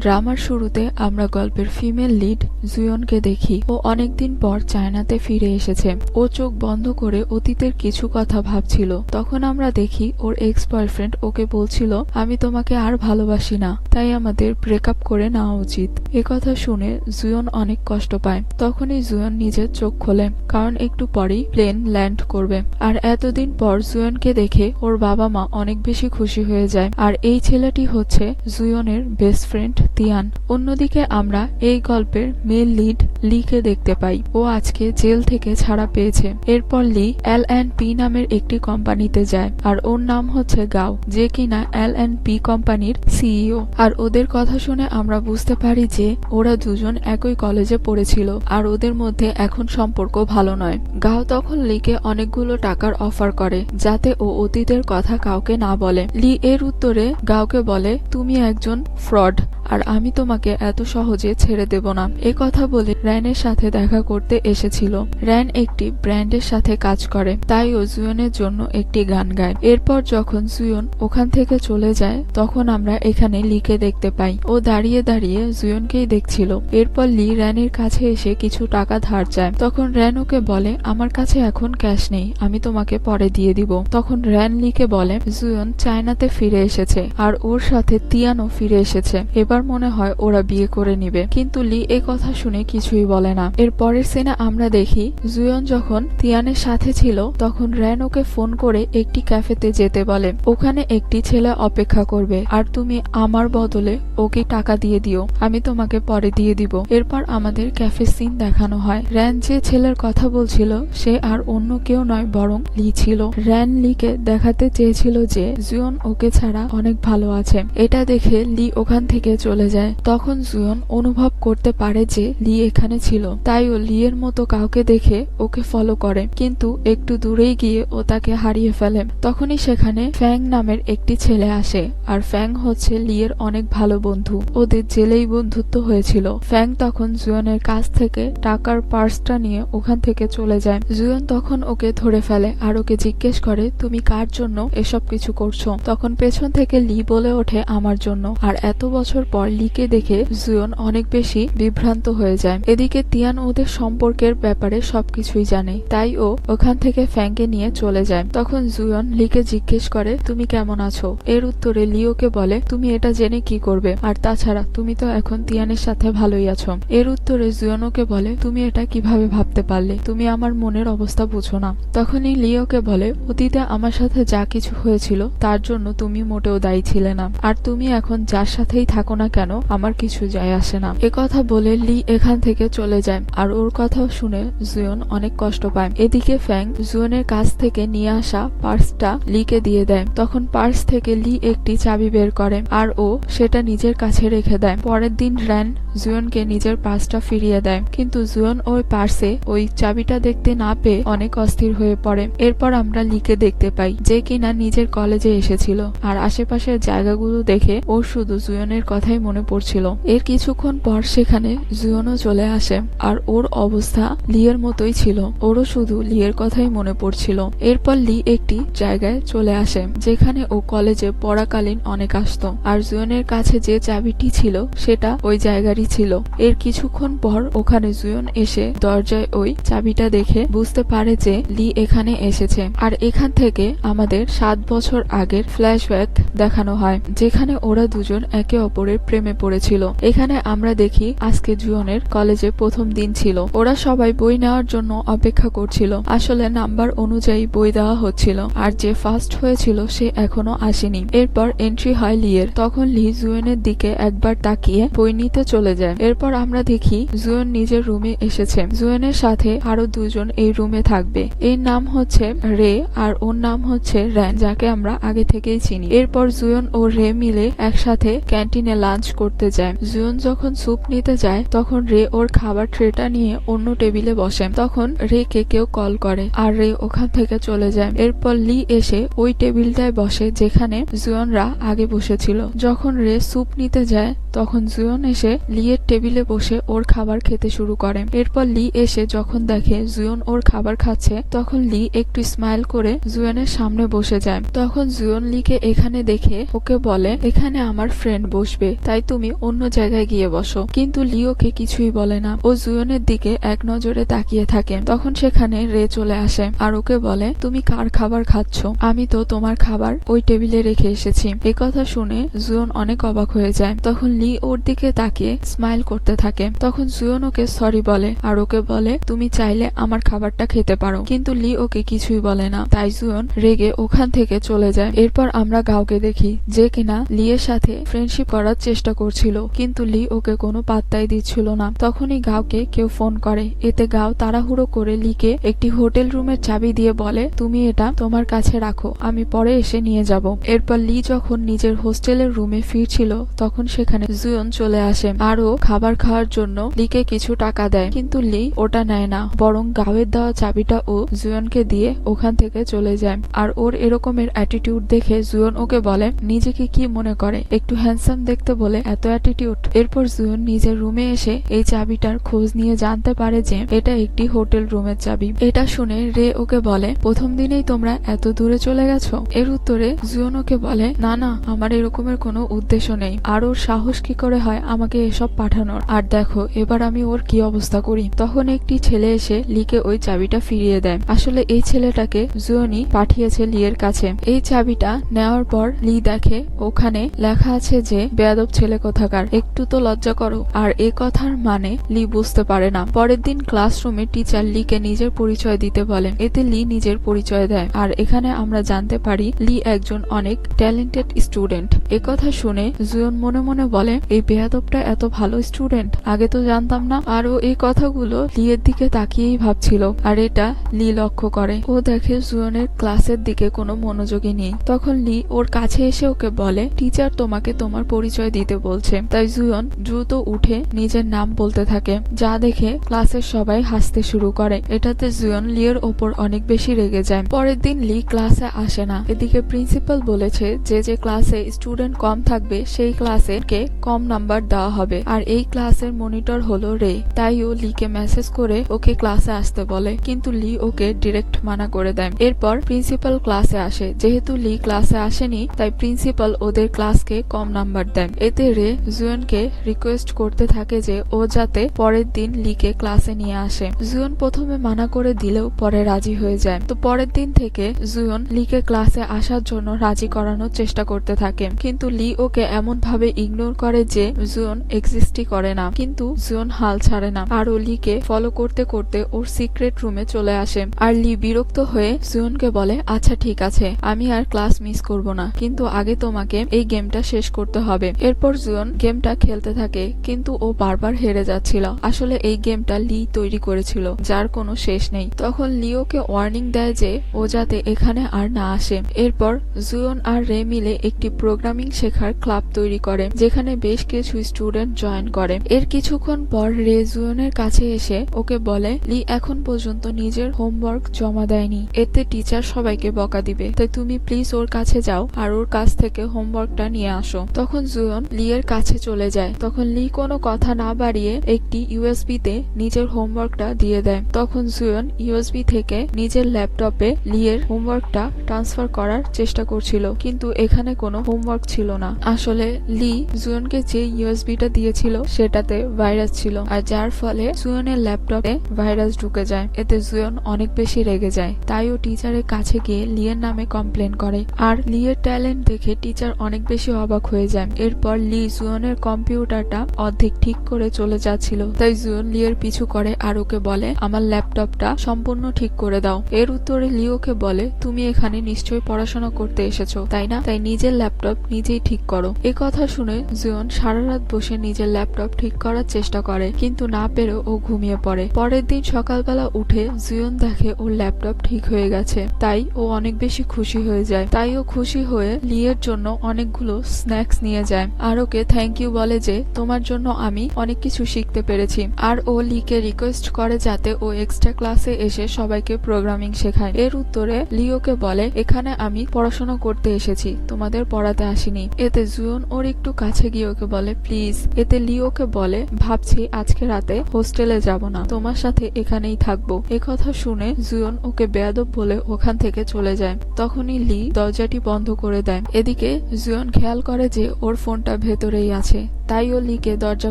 ড্রামার শুরুতে আমরা গল্পের ফিমেল লিড জুয়নকে দেখি। ও অনেকদিন পর চায়নাতে ফিরে এসেছে। ও চোখ বন্ধ করে অতীতের কিছু কথা ভাবছিল। তখন আমরা দেখি ওর এক্স বয়ফ্রেন্ড ওকে বলছিল, আমি তোমাকে আর ভালোবাসি না, তাই আমাদের ব্রেকআপ করে নেওয়া উচিত। কথা শুনে জুয়ন অনেক কষ্ট পায়। তখনই জুয়ন নিজের চোখ খোলে, কারণ একটু পরেই প্লেন ল্যান্ড করবে। আর এতদিন পর জুয়নকে দেখে ওর বাবা মা অনেক বেশি খুশি হয়ে যায়। আর এই ছেলেটি হচ্ছে জুয়নের বেস্ট ফ্রেন্ড তিয়ান। অন্যদিকে আমরা এই গল্পের মেল লিড লিকে দেখতে পাই। ও আজকে জেল থেকে ছাড়া পেয়েছে। এরপর লি L&P নামের একটি কোম্পানিতে যায়। আর ওর নাম হচ্ছে গাও, যে কিনা L&P কোম্পানির সিইও। আর ওদের কথা শুনে আমরা বুঝতে পারি যে ওরা দুজন একই কলেজে পড়েছিল আর ওদের মধ্যে এখন সম্পর্ক ভালো নয়। গাও তখন লিকে অনেকগুলো টাকার অফার করে যাতে ও অতীতের কথা কাউকে না বলে। লি এর উত্তরে গাওকে বলে, তুমি একজন ফ্রড আর আমি তোমাকে এত সহজে ছেড়ে দেব না। কথা বলে র্যানের সাথে দেখা করতে এসেছিল। র্যান একটি ব্র্যান্ডের সাথে কাজ করে, তাই ও জুয়নের জন্য একটি গান গায়। এরপর যখন জুয়ন ওখান থেকে চলে যায় তখন আমরা এখানে লিকে দেখতে পাই। ও দাঁড়িয়ে দাঁড়িয়ে জুয়নকেই দেখছিল। এরপর লি র্যানের কাছে এসে কিছু টাকা ধার চায়। তখন র্যান ওকে বলে, আমার কাছে এখন ক্যাশ নেই, আমি তোমাকে পরে দিয়ে দিব। তখন র্যান লিকে বলে, জুয়ন চায়নাতে ফিরে এসেছে আর ওর সাথে তিয়ানও ফিরে এসেছে। এবার মনে হয় ওরা বিয়ে করে নিবে। কিন্তু লি কথা শুনে কিছুই বলে না। এর পরের সিনে আমরা দেখি জুয়ন যখন তিয়ানের সাথে ছিল তখন র্যান ওকে ফোন করে একটি ক্যাফেতে যেতে বলে। ওখানে একটি ছেলে অপেক্ষা করবে আর তুমি আমার বদলে ওকে টাকা দিয়ে দিও, আমি তোমাকে পরে দিয়ে দিব। এরপর আমাদের ক্যাফে সিন দেখানো হয়। র্যান যে ছেলের কথা বলছিল সে আর অন্য কেউ নয় বরং লি ছিল। র্যান লিকে দেখাতে চেয়েছিল যে জুয়ন ওকে ছাড়া অনেক ভালো আছে। এটা দেখে লি ওখান থেকে চলে যায়। তখন জুয়ন অনুভব করতে পারে যে লি এখানে ছিল, তাই ও লি এর মতো কাউকে দেখে ওকে ফলো করে, কিন্তু একটু দূরেই গিয়ে ও তাকে হারিয়ে ফেলে। তখনই সেখানে ফ্যাং নামের একটি ছেলে আসে। আর ফ্যাং হচ্ছে লি এর অনেক ভালো বন্ধু। ওদের জেলেই বন্ধুত্ব হয়েছিল। ফ্যাং তখন জুয়নের কাছ থেকে টাকার পার্সটা নিয়ে ওখান থেকে চলে যায়। জুয়ন তখন ওকে ধরে ফেলে আর ওকে জিজ্ঞেস করে, তুমি কার জন্য এসব কিছু করছো? তখন পেছন থেকে লি বলে ওঠে, আমার জন্য। আর এত বছর পর লিকে দেখে জুয়ন অনেক বেশি বিভ্রান্ত হয়ে যায়। এদিকে তিয়ান ওদের সম্পর্কের ব্যাপারে সবকিছুই জানে, তাই ও ওখান থেকে ফ্যাংকে নিয়ে চলে যায়। তখন জুয়ন লিকে জিজ্ঞেস করে, তুমি কেমন আছো? এর উত্তরে লি ওকে বলে, তুমি এটা জেনে কি করবে? আর তাছাড়া তুমি তো এখন তিয়ানের সাথে ভালোই আছো। এর উত্তরে জুয়ন ওকে বলে, তুমি এটা কিভাবে ভাবতে পারলে? তুমি আমার মনের অবস্থা বুঝো না। তখনই লি ওকে বলে, অতীতে আমার সাথে যা কিছু হয়েছিল তার জন্য তুমি মোটেও দায়ী ছিলে না। আর তুমি এখন যার সাথেই থাকো না কেন আমার কিছু যায় আসে না। কথা বলে লি এখান থেকে চলে যায়। আর ওর কথা শুনে জুয়ন অনেক কষ্ট পায়। এদিকে ফ্যাং জুয়নের কাছ থেকে নিয়ে আসা পার্সটা লিকে দিয়ে দেয়। তখন পার্স থেকে লি একটি চাবি বের করে আর ও সেটা নিজের কাছে রেখে দেয়। পরের দিন র্যান জুয়নকে নিজের পার্সটা ফিরিয়ে দেয়, কিন্তু জুয়ন ওই পার্সে ওই চাবিটা দেখতে না পেয়ে অনেক অস্থির হয়ে পড়ে। এরপর আমরা লিকে দেখতে পাই যে কিনা নিজের কলেজে এসেছিল আর আশেপাশের জায়গাগুলো দেখে ওর শুধু জুয়নের কথাই মনে পড়ছিল। এর কিছুক্ষণ পর সেখানে জুয়নও চলে আসে আর ওর অবস্থা লিয়ের মতোই ছিল। ওরও শুধু লিয়ের কথাই মনে পড়ছিল। এরপর লি একটি জায়গায় চলে আসে যেখানে ও কলেজে পড়াকালীন অনেক আসতো। আর জুয়নের কাছে যে চাবিটি ছিল সেটা ওই জায়গারই ছিল। এর কিছুক্ষণ পর ওখানে জুয়ন এসে দরজায় ওই চাবিটা দেখে বুঝতে পারে যে লি এখানে এসেছে। আর এখান থেকে আমাদের 7 বছর আগের ফ্ল্যাশব্যাক দেখানো হয় যেখানে ওরা দুজন একে অপরের প্রেমে পড়েছিল। এখানে আমরা দেখি আজকে জুয়নের কলেজে প্রথম দিন ছিল। ওরা সবাই বই নেওয়ার জন্য অপেক্ষা করছিল। আসলে নাম্বার অনুযায়ী বই দেওয়া হচ্ছিল আর যে ফার্স্ট হয়েছিল সে এখনো আসেনি। এরপর এন্ট্রি হয় লিয়ের। তখন লি জুয়নের দিকে একবার তাকিয়ে বই নিতে চলে যায়। এরপর আমরা দেখি জুয়ন নিজের রুমে এসেছে। জুয়নের সাথে আরো দুজন এই রুমে থাকবে। এর নাম হচ্ছে রে আর ওর নাম হচ্ছে র্যান, যাকে আমরা আগে থেকেই চিনি। এরপর জুয়ন ও রে মিলে একসাথে ক্যান্টিনে লাঞ্চ করতে যায়। জুয়ন যখন স্যুপ নিতে যায় তখন রে ওর খাবার ট্রেটা নিয়ে অন্য টেবিলে বসে। তখন রে কে কেউ কল করে আর রে ওখান থেকে চলে যায়। এরপর লি এসে ওই টেবিলটায় বসে যেখানে জুয়নরা আগে বসেছিল। যখন রে স্যুপ নিতে যায় তখন জুয়ন এসে লিয়ের টেবিলে বসে ওর খাবার খেতে শুরু করে। এরপর লি এসে যখন দেখে জুয়ন ওর খাবার খাচ্ছে তখন লি একটু স্মাইল করে জুয়নের সামনে বসে যায়। তখন জুয়ন লিকে এখানে দেখে ওকে বলে, এখানে আমার ফ্রেন্ড বসবে, তাই তুমি অন্য জায়গায় গিয়ে বসো। কিন্তু লি ওকে কিছুই বলে না, ও জুয়নের দিকে এক নজরে তাকিয়ে থাকে। তখন সেখানে রে চলে আসে আর ওকে বলে, তুমি কার খাবার খাচ্ছ? আমি তো তোমার খাবার ওই টেবিলে রেখে এসেছি। কথা শুনে জুয়ন অনেক অবাক হয়ে যায়। তখন লি ওর দিকে তাকিয়ে স্মাইল করতে থাকে। তখন জুয়ন ওকে সরি বলে আর ওকে বলে, তুমি চাইলে আমার খাবারটা খেতে পারো। কিন্তু লি ওকে কিছুই বলে না, তাই জুয়ন রেগে ওখান থেকে চলে যায়। এরপর আমরা গাওকে দেখি, যে কিনা লিয়ের সাথে ফ্রেন্ডশিপ করার চেষ্টা করছিল, কিন্তু লি ওকে কোনো পাত্তাই দিচ্ছিল না। তখনই গাওকে কেউ ফোন করে। এতে গাও তাড়াহুড়ো করে লিকে একটি হোটেল রুমের চাবি দিয়ে বলে, তুমি এটা তোমার কাছে রাখো, আমি পরে এসে নিয়ে যাব। এরপর লি যখন নিজের হোস্টেলের রুমে ফিরছিল তখন সেখানে জুয়ন চলে আসে আর ও খাবার খাওয়ার জন্য লিকে কিছু টাকা দেয়, কিন্তু লি ওটা নেয় না, বরং গাওয়ের দেওয়া চাবিটা ও জুয়নকে দিয়ে ওখান থেকে চলে যায়। আর ওর এরকমের অ্যাটিটিউড দেখে জুয়ন ওকে বলে, নিজেকে কি মনে করে, একটু হ্যান্ডসাম দেখতে বলে এত অ্যাটিটিউড? এরপর জুয়ন নিজের রুমে এসে এই চাবিটার খোঁজ নিয়ে জানতে পারে যে এটা একটি হোটেল রুমের চাবি। এটা শুনে রে ওকে বলে, প্রথম দিনেই তোমরা এত দূরে চলে গেছো? এর উত্তরে জুয়ন ওকে বলে, না না, আমার এরকমের কোনো উদ্দেশ্য নেই। আর ওর সাহস কি করে হয় আমাকে এসব পাঠানোর? আর দেখো এবার আমি ওর কি অবস্থা করি। তখন একটি ছেলে এসে লিকে ওই চাবিটা ফিরিয়ে দেয়। আসলে এই ছেলেটাকে জুয়নই পাঠিয়েছে লিয়ের কাছে। এই চাবিটা নেওয়ার পর লি দেখে ওখানে লেখা আছে যে, বেয়াদব ছেলে কোথাকার, একটু তো লজ্জা করো। আর এই কথার মানে লি বুঝতে পারে না। পরের দিন ক্লাসরুমে টিচার লিকে নিজের পরিচয় দিতে বলে। এতে লি নিজের পরিচয় দেয় আর এখানে আমরা জানতে পারি লি একজন অনেক ট্যালেন্টেড স্টুডেন্ট। একথা শুনে জুয়ন মনে মনে বলে, এই বেয়াদবটা এত ভালো স্টুডেন্ট, আগে তো জানতাম না। আর ও এই কথাগুলো লিয়ের দিকে তাকিয়েই ভাবছিল। আর এটা লি লক্ষ্য করে। ও দেখে জুয়নের ক্লাসের দিকে কোনো মনোযোগী নেই। তখন লি ওর কাছে এসে ওকে বলে, টিচার তোমাকে তোমার পরিচয় দিতে বলছে। তাই জুয়ন দ্রুত উঠে নিজের নাম বলতে থাকে, যা দেখে ক্লাসের সবাই হাসতে শুরু করে। এটাতে জুয়ন লিয়ের ওপর অনেক বেশি রেগে যায়। পরের দিন লি ক্লাসে আসে না। এদিকে প্রিন্সিপাল বলেছে যে ক্লাসে স্টুডেন্ট কম থাকবে সেই ক্লাসে কে কম নাম্বার দেওয়া হবে। আর এই ক্লাসের মনিটর হলো রে, তাই ও লিকে মেসেজ করে ওকে ক্লাসে আসতে বলে, কিন্তু লি ওকে ডিরেক্ট মানা করে দেয়। এরপর প্রিন্সিপাল ক্লাসে আসে। যেহেতু লি ক্লাসে আসেনি তাই প্রিন্সিপাল ওদের ক্লাসকে কম নাম্বার দেয়। এতে রে জুয়নকে রিকোয়েস্ট করতে থাকে যে ও যাতে পরের দিন লিকে ক্লাসে নিয়ে আসে। জুয়ন প্রথমে মানা করে দিলেও পরে রাজি হয়ে যায়। তো পরের দিন থেকে জুয়ন লিকে ক্লাসে আসার জন্য রাজি করানোর চেষ্টা করতে থাকে, কিন্তু লি ওকে এমন ভাবে ইগনোর করে যে জুয়ন এক্সিস্টই করে না। কিন্তু জুয়ন হাল ছাড়ে না আর ও লিকে ফলো করতে করতে ওর সিক্রেট রুমে চলে আসে। আর লি বিরক্ত হয়ে জুয়নকে বলে, আচ্ছা ঠিক আছে, আমি আর ক্লাস মিস করব না, কিন্তু আগে তোমাকে এই গেমটা শেষ করতে হবে। এরপর জুয়ন গেমটা খেলতে থাকে, কিন্তু ও বারবার হেরে যাচ্ছিল। আসলে এই গেমটা লি তৈরি করেছিল, যার কোনো শেষ নেই। তখন লি ওকে ওয়ার্নিং দেয় যে ও যাতে এখানে আর না আসে। এরপর জুয়ন আর রে মিলে একটি প্রোগ্রামিং শেখার ক্লাব তৈরি করে, যেখানে বেশ কিছু স্টুডেন্ট জয়েন করে। এর কিছুক্ষণ পর রে জুয়নের কাছে এসে ওকে বলে, লি এখন পর্যন্ত নিজের হোমওয়ার্ক জমা দেয়নি, এতে টিচার সবাইকে বকা দিবে, তাই তুমি প্লিজ ওর কাছে যাও আর ওর কাছ থেকে হোমওয়ার্কটা নিয়ে আসো। তখন জুয়ন লি এর কাছে চলে যায়। তখন লি কোনো কথা না বাড়িয়ে একটি ইউএসবি তে নিজের হোমওয়ার্কটা দিয়ে দেয়। তখন জুয়ন ইউএসবি থেকে নিজের ল্যাপটপে লি এর হোমওয়ার্কটা ট্রান্সফার করার চেষ্টা করছিল, কিন্তু এখানে কোনো হোমওয়ার্ক ছিল না। আসলে লি জুয়নকে যে ইউএসবিটা দিয়েছিল সেটাতে ভাইরাস ছিল, আর যার ফলে জুয়নের ল্যাপটপে ভাইরাস ঢুকে যায়। এতে জুয়ন অনেক বেশি রেগে যায়, তাই ও টিচারের কাছে গিয়ে লি এর নামে কমপ্লেন করে। আর লি এর ট্যালেন্ট দেখে টিচার অনেক বেশি অবাক হয়ে যায়। এরপর লি জুয়নের কম্পিউটারটা অর্ধেক ঠিক করে চলে যাচ্ছিল, তাই জুয়ন লি এর পিছু করে আর ওকে বলে, আমার ল্যাপটপটা সম্পূর্ণ ঠিক করে দাও। এর উত্তরে লি ওকে বলে, তুমি এখানে নিশ্চয়ই পড়াশোনা করতে এসেছো তাই না, তাই নিজের ল্যাপটপ নিজেই ঠিক করো। এ কথা শুনে জুয়ন সারা রাত বসে নিজের ল্যাপটপ ঠিক করার চেষ্টা করে, কিন্তু না পেরে ও ঘুমিয়ে পড়ে। পরের দিন সকালবেলা উঠে জুয়ন দেখে ওর ল্যাপটপ ঠিক হয়ে গেছে, তাই ও অনেক বেশি খুশি হয়ে যায়। তাই ও খুশি হয়ে লি এর জন্য অনেকগুলো স্ন্যাক্স নিয়ে যায় আর ওকে থ্যাংক ইউ বলে যে তোমার জন্য আমি অনেক কিছু শিখতে পেরেছি। আর ও লিকে রিকোয়েস্ট করে যাতে ও এক্সট্রা ক্লাসে এসে সবাইকে প্রোগ্রামিং শেখায়। এর উত্তরে লি ওকে বলে, এখানে আমি পড়াশোনা করতে এসেছি, তোমাদের পড়াতে আসিনি। এতে জুয়ন ওর একটু কাছে গিয়ে লিওকে বলে প্লিজ। এতে লিওকে বলে ভাবছি আজকে রাতে হোস্টেলে যাব না, তোমার সাথে এখানেই থাকবো। কথা শুনে জুয়ন ওকে বেয়াদব বলে ওখান থেকে চলে যায়। তখনই লি দরজাটি বন্ধ করে দেয়। এদিকে জুয়ন খেয়াল করে যে ওর ফোনটা ভেতরেই আছে, তাই ও লিকে দরজা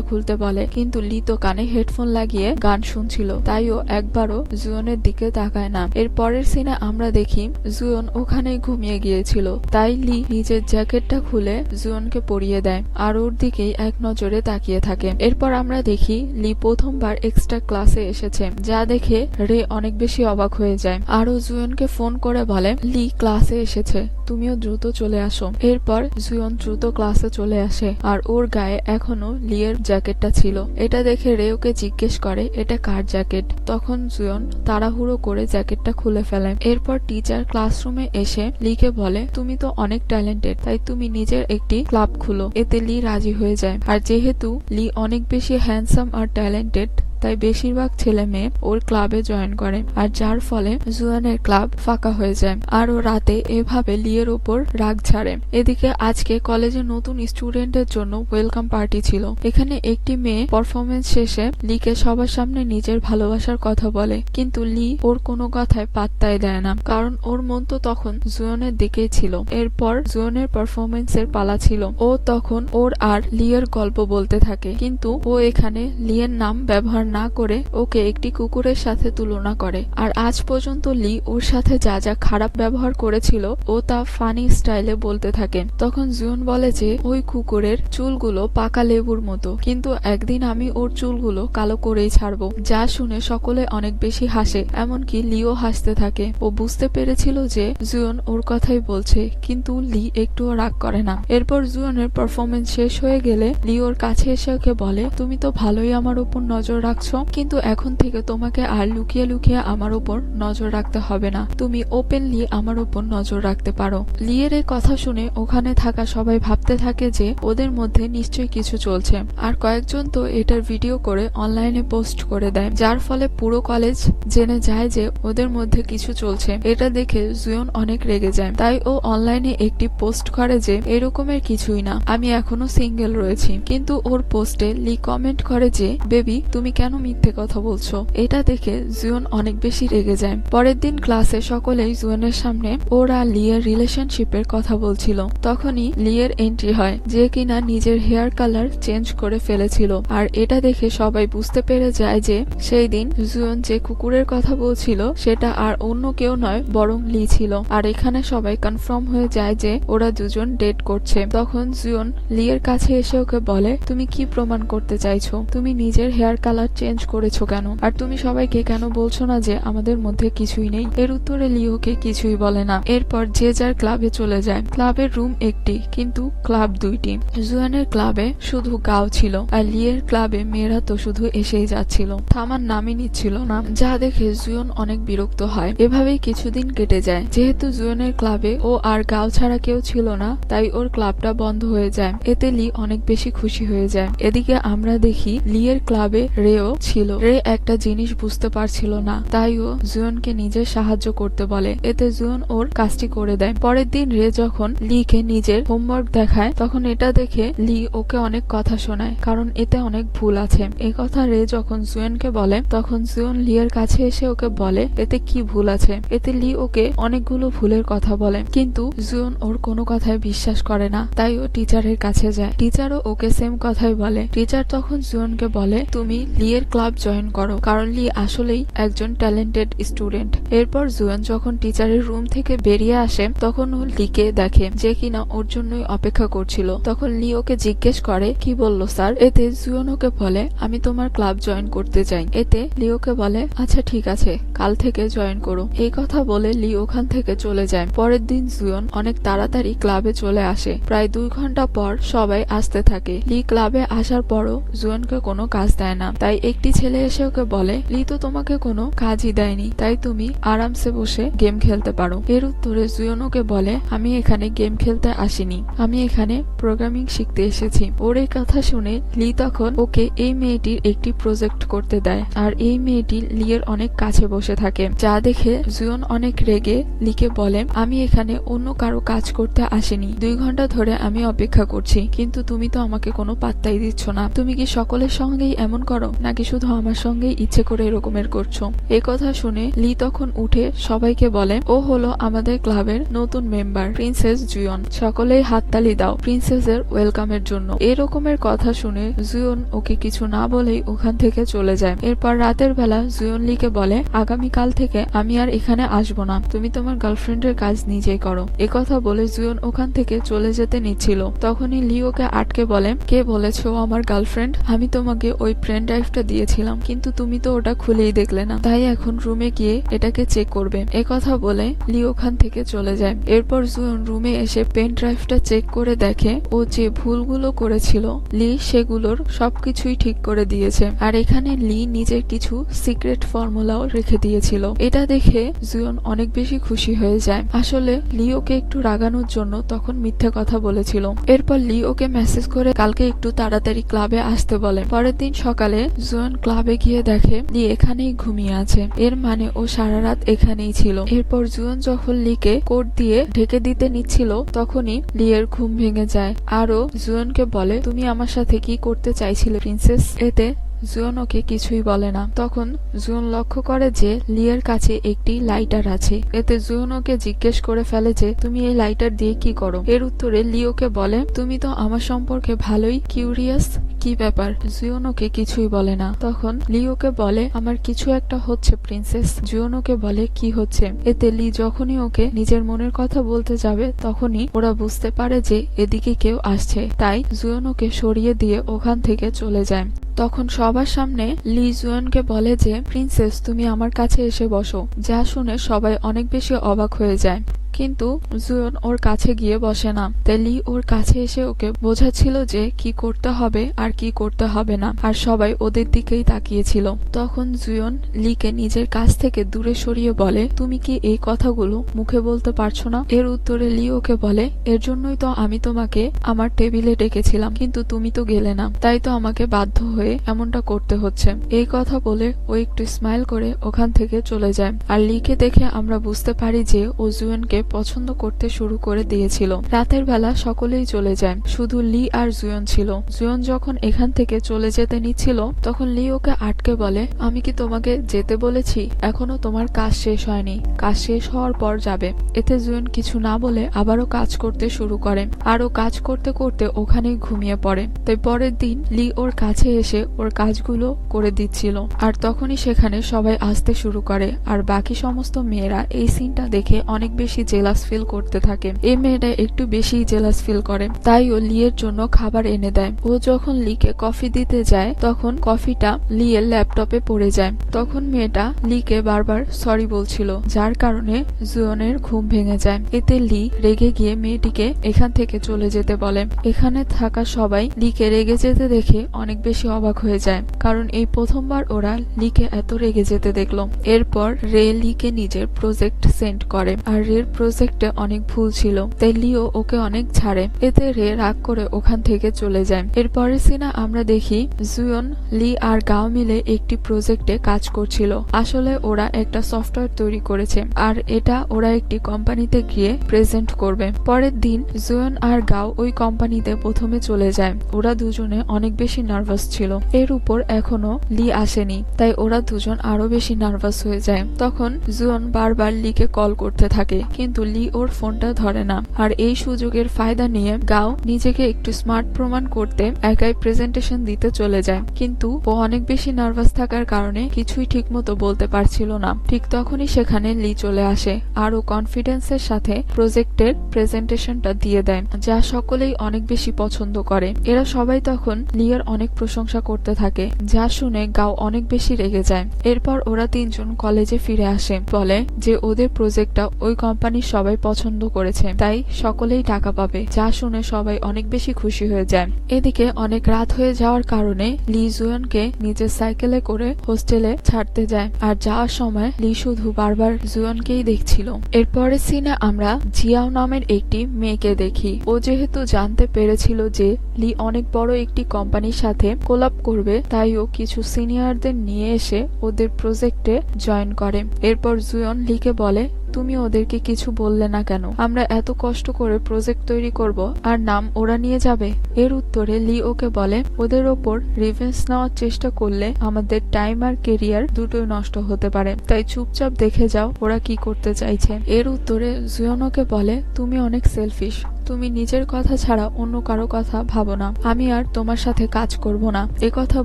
খুলতে বলে, কিন্তু লি তো কানে হেডফোন লাগিয়ে গান শুনছিল, তাই ও একবারও জুয়নের দিকে তাকায় না। এর পরের সিনে আমরা দেখি জুয়ন ওখানেই ঘুমিয়ে গিয়েছিল, তাই লি নিজের জ্যাকেটটা খুলে জুয়নকে পরিয়ে দেয় আর ওর দিকেই এক নজরে তাকিয়ে থাকে। এরপর আমরা দেখি লি প্রথমবার এক্সট্রা ক্লাসে এসেছে, যা দেখে রে অনেক বেশি অবাক হয়ে যায়। আর ও জুয়নকে ফোন করে বলে লি ক্লাসে এসেছে, তুমিও দ্রুত চলে আসো। এরপর জুয়ন দ্রুত ক্লাসে চলে আসে আর ওর গায়ে এখনো লিয়ের জ্যাকেটটা ছিল। এটা দেখে রে ওকে জিজ্ঞেস করে এটা কার জ্যাকেট। তখন জুয়ন তাড়াহুড়ো করে জ্যাকেটটা খুলে ফেলে। এরপর টিচার ক্লাসরুমে এসে লিকে বলে তুমি তো অনেক ট্যালেন্টেড, তাই তুমি নিজের একটি ক্লাব খুলো। এতে লি রাজি হয়ে যায়। আর যেহেতু লি অনেক বেশি হ্যান্ডসাম আর ট্যালেন্টেড, তাই বেশিরভাগ ছেলে মেয়ে ওর ক্লাবে জয়েন করে, আর যার ফলে জুয়ানের ক্লাব ফাঁকা হয়ে যায়। আর ও রাতে এভাবে লিয়ের ওপর রাগ ছাড়ে। এদিকে আজকে কলেজে নতুন স্টুডেন্টের জন্য ওয়েলকাম পার্টি ছিল। এখানে একটি মেয়ে পারফরমেন্স শেষে লিকে সবার সামনে নিজের ভালোবাসার কথা বলে, কিন্তু লি ওর কোনো কথায় পাত্তাই দেয় না, কারণ ওর মন তো তখন জুয়নের দিকেই ছিল। এরপর জুয়নের পারফরমেন্সের পালা ছিল। ও তখন ওর আর লিয়ের গল্প বলতে থাকে, কিন্তু ও এখানে লিয়ের নাম ব্যবহার না করে ওকে একটি কুকুরের সাথে তুলনা করে। আর আজ পর্যন্ত লি ওর সাথে যা যা খারাপ ব্যবহার করেছিল ও তা ফানি স্টাইলে বলতে থাকে। তখন জুয়ন বলে যে ওই কুকুরের চুলগুলো পাকা লেবুর মতো, কিন্তু একদিন আমি ওর চুলগুলো কালো করেই ছাড়বো। যা শুনে সকলে অনেক বেশি হাসে, এমনকি লিও হাসতে থাকে। ও বুঝতে পেরেছিল যে জুয়ন ওর কথাই বলছে, কিন্তু লি একটুও রাগ করে না। এরপর জুয়নের পারফরমেন্স শেষ হয়ে গেলে লি ওর কাছে এসে ওকে বলে তুমি তো ভালোই আমার উপর নজর রাখছো, কিন্তু এখন থেকে তোমাকে আর লুকিয়ে লুকিয়ে আমার উপর নজর রাখতে হবে না, তুমি ওপেনলি আমার উপর নজর রাখতে পারো। লিয়ের এই কথা শুনে ওখানে থাকা সবাই ভাবতে থাকে যে ওদের মধ্যে নিশ্চয়ই কিছু চলছে। আর কয়েকজন তো এটার ভিডিও করে অনলাইনে পোস্ট করে দেয়, যার ফলে পুরো কলেজ জেনে যায় যে ওদের মধ্যে কিছু চলছে। এটা দেখে জুয়ন অনেক রেগে যায়, তাই ও অনলাইনে একটি পোস্ট করে যে এরকমের কিছুই না, আমি এখনো সিঙ্গেল রয়েছি। কিন্তু ওর পোস্টে লি কমেন্ট করে যে বেবি তুমি কেন মিথ্যে কথা বলছো। এটা দেখে জুয়ন অনেক বেশি রেগে যায়। পরের দিন ক্লাসে সকলেই জুয়নের সামনে ওরা লিয়ের রিলেশনশিপের কথা বলছিল। তখনই লিয়ের এন্ট্রি হয়, যে কিনা নিজের হেয়ার কালার চেঞ্জ করে ফেলেছিল। আর এটা দেখে সবাই বুঝতে পেরে যায় যে সেই দিন জুয়ন যে কুকুরের কথা বলছিল সেটা আর অন্য কেউ নয়, বরং লি ছিল। আর এখানে সবাই কনফার্ম হয়ে যায় যে ওরা দুজন ডেট করছে। তখন জুয়ন লিয়ের কাছে এসে ওকে বলে তুমি কি প্রমাণ করতে চাইছো, তুমি নিজের হেয়ার কালার চেঞ্জ করেছো কেন, আর তুমি সবাইকে কেন বলছো না যে আমাদের মধ্যে কিছুই নেই। এর উত্তরে লিওকে কিছুই বলে না। এরপর যে যার ক্লাবে চলে যায়। ক্লাবের রুম একটি, কিন্তু ক্লাব দুইটি। জুয়ানের ক্লাবে শুধু গাও ছিল, আর লিয়ের ক্লাবে মেয়েরা তো শুধু এসেই যাচ্ছিল, থামার নামই নিচ্ছিল না, যা দেখে জুয়ন অনেক বিরক্ত হয়। এভাবেই কিছুদিন কেটে যায়। যেহেতু জুয়নের ক্লাবে ও আর গাও ছাড়া কেউ ছিল না, তাই ওর ক্লাবটা বন্ধ হয়ে যায়। এতে লি অনেক বেশি খুশি হয়ে যায়। এদিকে আমরা দেখি লিয়ের ক্লাবে রেও ছিল। রে একটা জিনিস বুঝতে পারছিল না, তাই ও জুয়নকে নিজের সাহায্য করতে বলে। এতে জুয়ন ওর কাজটি করে দেয়। পরের দিন রে যখন লিকে নিজের হোমওয়ার্ক দেখায়, তখন এটা দেখে লি ওকে অনেক কথা শোনায়, কারণ এতে অনেক ভুল আছে। এই কথা রে যখন জুয়নকে বলে, তখন জুয়ন লিয়ের কাছে এসে ওকে বলে এতে কি ভুল আছে। এতে লি ওকে অনেকগুলো ভুলের কথা বলে, কিন্তু জুয়ন ওর কোনো কথায় বিশ্বাস করে না, তাই ও টিচারের কাছে যায়। টিচারও ওকে সেম কথাই বলে। টিচার তখন জুয়নকে বলে তুমি লিয়ের ক্লাব জয়েন করো, কারণ লি আসলেই একজন ট্যালেন্টেড স্টুডেন্ট। এরপর জুয়ন যখন টিচারের রুম থেকে বেরিয়ে আসে, তখন ও লিকে দেখে, যে কিনা ওর জন্যই অপেক্ষা করছিল। তখন লি ওকে জিজ্ঞেস করে কি বললো স্যার। এতে জুয়ন ওকে বলে আমি তোমার ক্লাব জয়েন করতে চাই। এতে লি ওকে বলে আচ্ছা ঠিক আছে, কাল থেকে জয়েন করো। এই কথা বলে লি ওখান থেকে চলে যায়। পরের দিন জুয়ন অনেক তাড়াতাড়ি ক্লাবে চলে আসে। প্রায় 2 ঘন্টা পর সবাই আসতে থাকে। লি ক্লাবে আসার পরও জুয়নকে কোনো কাজ দেয় না, তাই একটি ছেলে এসে ওকে বলে, লি তো তোমাকে কোনো কাজই দেয়নি, তাই তুমি আরামসে বসে গেম খেলতে পারো। এর উত্তরে জুয়ন ওকে বলে, আমি এখানে গেম খেলতে আসিনি, আমি এখানে প্রোগ্রামিং শিখতে এসেছি। ওর এই কথা শুনে লি তখন ওকে এই মেয়েটির একটি প্রজেক্ট করতে দেয়, আর এই মেয়েটি লিয়ের অনেক কাছে বসে থাকে, যা দেখে জুয়ন অনেক রেগে লিকে বলে, আমি এখানে অন্য কারো কাজ করতে আসিনি, 2 ঘন্টা ধরে আমি অপেক্ষা করছি, কিন্তু তুমি তো আমাকে কোনো পাত্তাই দিচ্ছ না। তুমি কি সকলের সঙ্গেই এমন করো, নাকি শুধু আমার সঙ্গেই ইচ্ছে করে এরকমের করছো? এ কথা শুনে লি তখন উঠে সবাইকে বলে, ও হলো আমাদের ক্লাবের নতুন মেম্বার প্রিন্সেস জুয়ন, সকলেই হাততালি দাও প্রিন্সেসের ওয়েলকামের জন্য। এরকমের কথা শুনে জুয়ন ওকে কিছু না বলেই ওখান থেকে চলে যায়। এরপর রাতের বেলা জুয়ন লিকে বলে, আগামীকাল থেকে আমি আর এখানে আসবো না, তুমি তোমার গার্লফ্রেন্ডের কাজ নিজেই করো। একথা বলে জুয়ন ওখান থেকে চলে যেতে নিচ্ছিল, তখনই লি ওকে আটকে বলে, কে বলেছো আমার গার্লফ্রেন্ড? আমি তোমাকে ওই পেন ড্রাইভটা দিয়েছিলাম, কিন্তু তুমি তো ওটা খুলেই দেখলে না, তাই এখন রুমে গিয়ে এটাকে চেক করবে। একথা বলে লি ওখান থেকে চলে যায়। এরপর জুয়ন রুমে এসে পেন ড্রাইভটা চেক করে দেখে ও যে ভুলগুলো করেছিল লি সেগুলোর সবকিছুই ঠিক করে দিয়েছে, আর এখানে লি নিজের কিছু সিক্রেট ফর্মুলাও রেখে দিয়েছিল। এটা দেখে জুয়ন অনেক বেশি খুশি হয়ে যায়। আসলে লি ওকে একটু রাগানোর জন্য তখন মিথ্যে কথা বলেছিল। এরপর লি ওকে মেসেজ করে কালকে একটু তাড়াতাড়ি ক্লাবে আসতে বলে। পরের দিন সকালে জুয়ন ক্লাবে গিয়ে দেখে লি এখানেই ঘুমিয়ে আছে, এর মানে ও সারা রাত এখানেই ছিল। এরপর জুয়ন যখন লিকে কোট দিয়ে ঢেকে দিতে নিচ্ছিল, তখনই লিয়ের ঘুম ভেঙে যায়, আরও জুয়নকে বলে, তুমি আমার সাথে কি করতে চাইছিলে প্রিন্সেস? এতে জুয়ন ওকে কিছুই বলে না। তখন জুয়ন লক্ষ্য করে যে লিয়ের কাছে একটি লাইটার আছে। এতে জুয়ন ওকে জিজ্ঞেস করে ফেলে যে, তুমি এই লাইটার দিয়ে কি করো? এর উত্তরে লি ওকে বলে, তুমি তো আমার সম্পর্কে ভালোই কিউরিয়াস, কি ব্যাপার? জুয়ন ওকে কিছুই বলে না। তখন লি ওকে বলে, আমার কিছু একটা হচ্ছে প্রিন্সেস। জুয়ন ওকে বলে, কি হচ্ছে? এতে লি যখনই ওকে নিজের মনের কথা বলতে যাবে, তখনই ওরা বুঝতে পারে যে এদিকে কেউ আসছে, তাই জুয়ন ওকে সরিয়ে দিয়ে ওখান থেকে চলে যায়। তখন সবার সামনে লি জুয়নকে বলে যে, প্রিন্সেস তুমি আমার কাছে এসে বসো। যা শুনে সবাই অনেক বেশি অবাক হয়ে যায়, কিন্তু জুয়ন ওর কাছে গিয়ে বসে না। তাই লি ওর কাছে এসে ওকে বোঝাচ্ছিল যে কি করতে হবে আর কি করতে হবে না, আর সবাই ওদের দিকেই তাকিয়েছিল। তখন জুয়ন লিকে নিজের কাছ থেকে দূরে সরিয়ে বলে, তুমি কি এই কথাগুলো মুখে বলতে পারছো না? এর উত্তরে লি ওকে বলে, এর জন্যই তো আমি তোমাকে আমার টেবিলে ডেকেছিলাম, কিন্তু তুমি তো গেলে না, তাই তো আমাকে বাধ্য হয়ে এমনটা করতে হচ্ছে। এই কথা বলে ও একটু স্মাইল করে ওখান থেকে চলে যায়। আর লিকে দেখে আমরা বুঝতে পারি যে ও জুয়নকে পছন্দ করতে শুরু করে দিয়েছিল। রাতের বেলা সকলেই চলে যায়, শুধু লি আর জুয়ন ছিল। জুয়ন যখন এখান থেকে চলে যেতে নিচ্ছিল, তখন লি ওকে আটকে বলে, আমি কি তোমাকে যেতে বলেছি? এখনো তোমার কাজ শেষ হয়নি, কাজ শেষ হওয়ার পর যাবে। এতে জুয়ন কিছু না বলে আবারও কাজ করতে শুরু করে, আর ও কাজ করতে করতে ওখানেই ঘুমিয়ে পড়ে। তাই পরের দিন লি ওর কাছে এসে ওর কাজগুলো করে দিচ্ছিল, আর তখনই সেখানে সবাই আসতে শুরু করে। আর বাকি সমস্ত মেয়েরা এই সিনটা দেখে অনেক বেশি জেলাস ফিল করতে থাকে। এই মেয়েটা একটু বেশি জেলাস ফিল করে, তাই ও লিয়ের জন্য খাবার এনে দেয়। ও যখন লিকে কফি দিতে যায়, তখন কফিটা লিয়ের ল্যাপটপে পড়ে যায়। তখন মেয়েটা লিকে বারবার সরি বলছিল, যার কারণে জুয়নের ঘুম ভেঙে যায়। এতে লি রেগে গিয়ে মেয়েটিকে এখান থেকে চলে যেতে বলে। এখানে থাকা সবাই লিকে রেগে যেতে দেখে অনেক বেশি অবাক হয়ে যায়, কারণ এই প্রথমবার ওরা লিকে এত রেগে যেতে দেখলো। এরপর রে লিকে নিজের প্রজেক্ট সেন্ড করে, আর রের প্রজেক্টে অনেক ভুল ছিল, তাই লিও ওকে অনেক ছাড়ে। এতে রে রাগ করে ওখান থেকে চলে যায়। এরপরের সিনে আমরা দেখি জুয়ন, লি আর গাও মিলে একটি প্রজেক্টে কাজ করছিল। আসলে ওরা একটা সফটওয়্যার তৈরি করেছে, আর এটা ওরা একটি কোম্পানিতে গিয়ে প্রেজেন্ট করবে। পরের দিন জুয়ন আর গাও ওই কোম্পানিতে প্রথমে চলে যায়। ওরা দুজনে অনেক বেশি নার্ভাস ছিল। এর উপর এখনো লি আসেনি, তাই ওরা দুজন আরো বেশি নার্ভাস হয়ে যায়। তখন জুয়ন বারবার লিকে কল করতে থাকে, কিন্তু লি ওর ফোনটা ধরে না। আর এই সুযোগের ফায়দা নিয়ে গাও নিজেকে একটু স্মার্ট প্রমাণ করতে একাই প্রেজেন্টেশন দিতে চলে যায়, কিন্তু ও অনেক বেশি নার্ভাস থাকার কারণে কিছুই ঠিক মতো বলতে পারছিল না। ঠিক তখনই সেখানে লি চলে আসে, আর ও কনফিডেন্সের সাথে প্রজেক্টের প্রেজেন্টেশনটা দিয়ে দেয়, যা সকলেই অনেক বেশি পছন্দ করে। এরা সবাই তখন লিয়ের অনেক প্রশংসা করতে থাকে, যা শুনে গাও অনেক বেশি রেগে যায়। এরপর ওরা তিনজন কলেজে ফিরে আসে, বলে যে ওদের প্রজেক্টটা ওই কোম্পানি সবাই পছন্দ করেছে, তাই সকলেই টাকা পাবে। যা শুনে সবাই অনেক বেশি খুশি হয়ে যায়। এদিকে অনেক রাত হয়ে যাওয়ার কারণে লি জুয়নকে নিজের সাইকেলে করে হোস্টেলে ছাড়তে যায়। আর যাওয়ার সময় লি শুধু বারবার জুয়নকেই দেখছিল। এরপরের সিনে আমরা জিয়াও নামের একটি মেয়েকে দেখি। ও যেহেতু জানতে পেরেছিল যে লি অনেক বড় একটি কোম্পানির সাথে কোলাব করবে, তাই ও কিছু সিনিয়রদের নিয়ে এসে ওদের প্রজেক্টে জয়েন করে। এরপর জুয়ন লিকে বলে, তুমি ওদেরকে কিছু বললে না কেন? আমরা এত কষ্ট করে প্রজেক্ট তৈরি করব আর নাম ওরা নিয়ে যাবে। এর উত্তরে লি ওকে বলে, ওদের ওপর রিভেঞ্জ নেওয়ার চেষ্টা করলে আমাদের টাইম আর কেরিয়ার দুটোই নষ্ট হতে পারে, তাই চুপচাপ দেখে যাও ওরা কি করতে চাইছে। এর উত্তরে জুয়ন ওকে বলে, তুমি অনেক সেলফিশ, তুমি নিজের কথা ছাড়া অন্য কারো কথা ভাবো না, আমি আর তোমার সাথে কাজ করব না। একথা